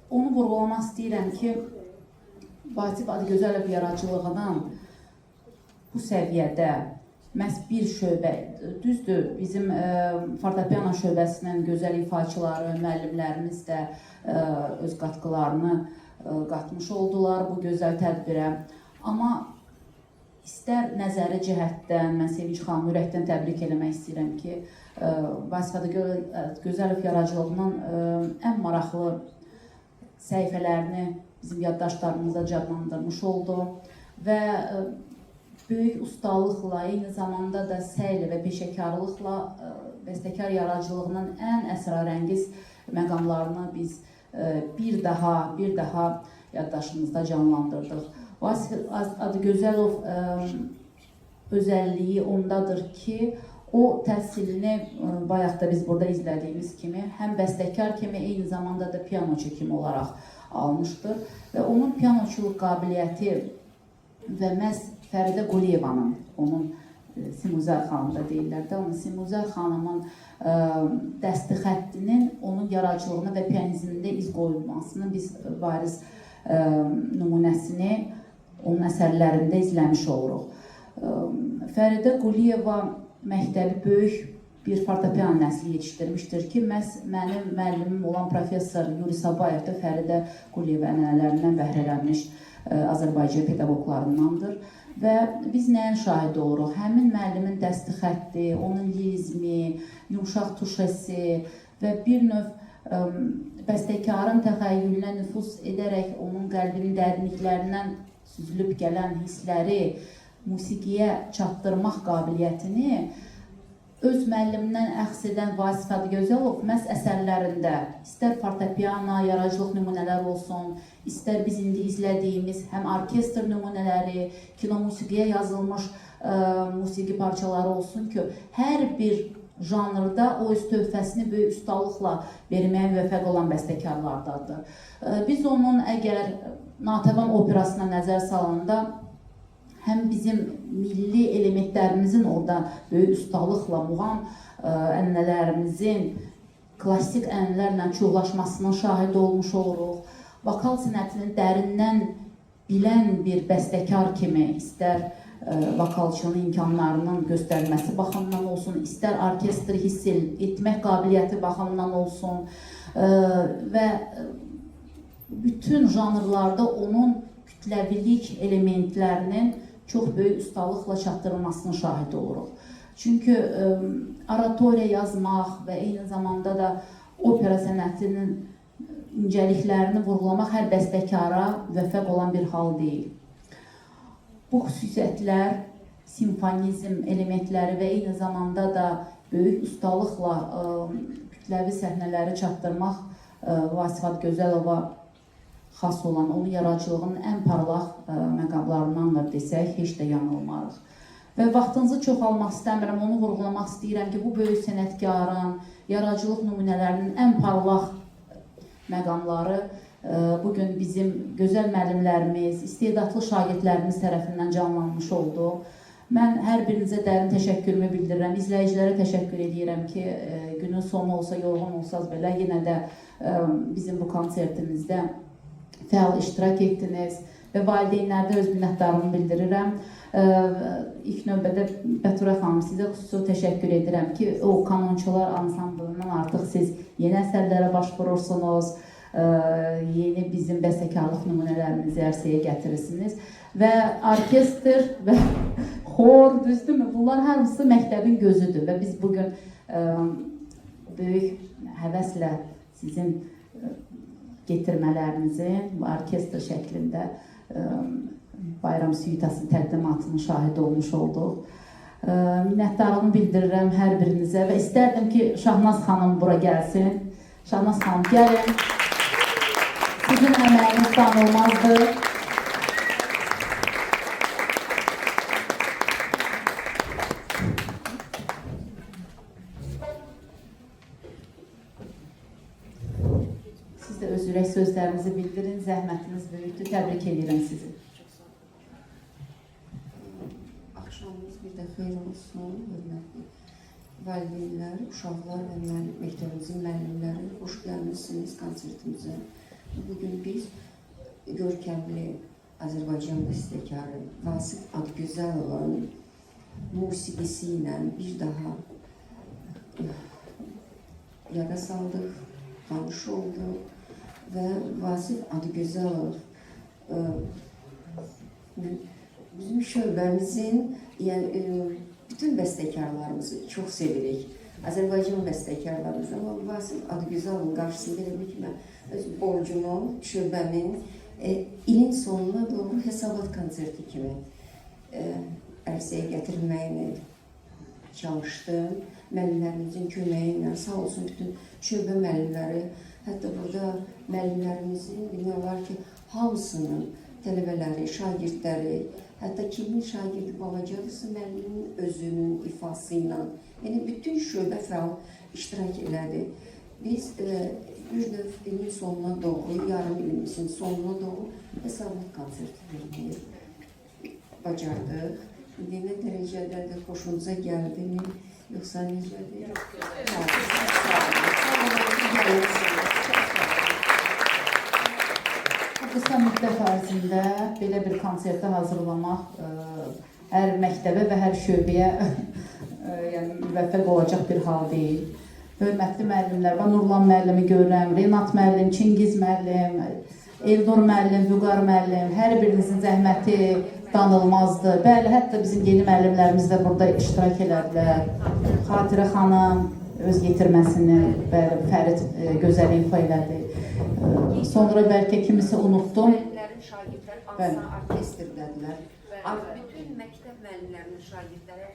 onu vurğulamaq istəyirəm ki, Vasif Adıgözəlov yaradıcılığının bu səviyyədə məhz bir şöbə, düzdür, bizim fortepiano şöbəsinin gözəl ifaçıları, müəllimlərimiz də öz qatqılarını qatmış oldular bu gözəl tədbirə. Amma istər nəzəri cəhətdən, mən Sevinç xanımı ürəkdən təbrik eləmək istəyirəm ki, Vasif Adıgözəlov yaradıcılığının ən maraqlı səhifələrini bizim yaddaşlarımızda canlandırmış oldu və böyük ustalıqla, eyni zamanda da səylə və peşəkarlıqla bəstəkar yaradıcılığının ən əsrarəngiz məqamlarını biz bir daha yaddaşımızda canlandırdıq. Vasif Adıgözəlov özəlliyi ondadır ki, o təhsilini bayaq da biz burada izlədiyimiz kimi həm bəstəkar kimi, eyni zamanda da pianoçu kimi olaraq almışdır və onun pianoçuluq qabiliyyəti və məhz Fəridə Quliyevanın, onun Simuzər xanım da deyirlər də, onun Simuzər xanımın dəsti xəttinin onun yaradıcılığına və pianizmində iz qoyulmasının biz bariz nümunəsini onun əsərlərində izləmiş oluruq. Fəridə Quliyeva məktəbi böyük bir fortepiano nəsli yetişdirmişdir ki, məhz mənim müəllimim olan professor Yuri Sabayev də Fəridə Quliyeva ənənələrindən bəhrələnmiş Azərbaycan pedaqoqlarındandır. Və biz nəyin şahidi oluruq? Həmin müəllimin dəsti xətti, onun lizmi, yumşaq tuşesi və bir növ bəstəkarın təxəyyülünə nüfuz edərək onun qəlbinin dərinliklərindən süzülüb gələn hissləri musiqiyə çatdırmaq qabiliyyətini öz müəllimindən əxs edən Vasif Adıgözəlov məhz əsərlərində istər fortepiano, yaradıcılıq nümunələri olsun, istər biz indi izlədiyimiz həm orkestr nümunələri, kino musiqiyə yazılmış musiqi parçaları olsun ki, hər bir janrda o öz tövhfəsini böyük ustalıqla verməyə müvəffəq olan bəstəkarlardadır. Biz onun əgər Natəvan operasına nəzər salanda həm bizim milli elementlərimizin orada böyük ustalıqla muğam ənənələrimizin klassik ənənələrlə çoxlaşmasının şahidi olmuş oluruq. Vokal sənətini dərindən bilən bir bəstəkar kimi istər vokalçının imkanlarının göstərilməsi baxımından olsun, istər orkestri hiss etmək qabiliyyəti baxımından olsun və bütün janrlarda onun kütləvilik elementlərinin çox böyük ustalıqla çatdırılmasının şahidi oluruq. Çünki oratoriya yazmaq və eyni zamanda da opera sənətinin incəliklərini vurğulamaq hər bəstəkara müvəffəq olan bir hal deyil. Bu xüsusiyyətlər, simfonizm elementləri və eyni zamanda da böyük ustalıqla kütləvi səhnələri çatdırmaq Vasif Adıgözəlova xas olan, onun yaradıcılığının ən parlaq məqamlarındandır desək, heç də yanılmarıq. Və vaxtınızı çox almaq istəmirəm, onu vurğulamaq istəyirəm ki, bu böyük sənətkarın yaradıcılıq nümunələrinin ən parlaq məqamları bugün bizim gözəl müəllimlərimiz, istedadlı şagirdlərimiz tərəfindən canlanmış oldu. Mən hər birinizə dərin təşəkkürümü bildirirəm, izləyicilərə təşəkkür edirəm ki, günün sonu olsa, yorğun olsaz belə, yenə də bizim bu konsertimizdə fəal iştirak etdiniz və valideynlərdə öz minnətdarlığımı bildirirəm. İlk növbədə Bəturə xanım, sizə xüsusi təşəkkür edirəm ki, o Kanonçular ansamblından artıq siz yeni əsərlərə baş vurursunuz, yeni bizim bəstəkarlıq nümunələrimizi ərsəyə gətirirsiniz və orkestr və xor, düzdürmü? Bunlar hamısı məktəbin gözüdür və biz bugün böyük həvəslə sizin getirmələrinizi orkestr şəklində bayram süitəsinin təqdimatının şahidi olmuş olduq. Minnətdarlığımı bildirirəm hər birinizə və istərdim ki, Şahnaz xanım bura gəlsin. Şahnaz xanım, gəlin. Sizin əməyiniz danılmazdır. Siz də öz ürək sözlərinizi bildirin, zəhmətiniz böyükdür. Təbrik edirəm sizi. Axşamınız bir də xeyir olsun, hörmətli valideynlər, uşaqlar və məktəbimizin müəllimləri, xoş gəlmişsiniz konsertimizə. Bugün biz görkəmli Azərbaycan bəstəkarı Vasif Adgözəlovun musiqisi ilə bir daha yada saldıq, tanış olduq və Vasif Adgözəlov bizim şöbəmizin, yəni bütün bəstəkarlarımızı çox sevirik. Azərbaycan bəstəkarlarımız, amma Vasif Adgözəlovun qarşısında elə bir ki, mən öz borcumu, şöbəmin ilin sonuna doğru hesabat konserti kimi ərsəyə gətirilməyini çalışdım. Müəllimlərimizin köməyi ilə, sağ olsun bütün şöbə müəllimləri, hətta burada müəllimlərimizin demək olar ki, hamısının tələbələri, şagirdləri, hətta kimin şagirdi balacadırsa müəllimin özünün ifası ilə, yəni bütün şöbə fəal iştirak elədi. Biz bir növ ilin sonuna doğru, yarım ilimizin sonuna doğru hesabat konserti verməyi bacardıq. Nə dərəcədə də xoşunuza gəldimi, yoxsa necədir? Bu qısa müddət ərzində belə bir konsertə hazırlamaq hər məktəbə və hər şöbəyə müvəffəq olacaq bir hal deyil. Hörmətli müəllimlər, mən Nurlan müəllimi görürəm, Renat müəllim, Çingiz müəllim, Elnur müəllim, Vüqar müəllim, hər birinizin zəhməti danılmazdır. Bəli, hətta bizim yeni müəllimlərimiz də burada iştirak elədilər. Xatirə xanım öz yetirməsini, bəli, Fərid gözəl ifa elədi. Sonra bəlkə kimisi unutdum. Müəllimlərin şagirdləri orkestrdədirlər. Bütün məktəb müəllimlərinin şagirdləri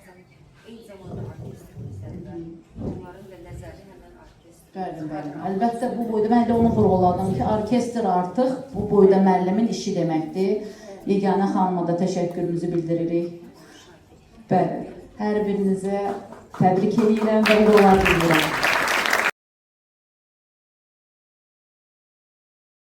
eyni zamanda orkestrimizdədirlər. Onların da nəzəri həmən orkestr. Bəli, bəli. Əlbəttə bu boyda mən də onu vurğuladım ki, orkestr artıq bu boyda müəllimin işi deməkdir. Yeganə xanıma da təşəkkürümüzü bildiririk. Bəli, hər birinizə təbrik edirəm və uğurlar diləyirəm.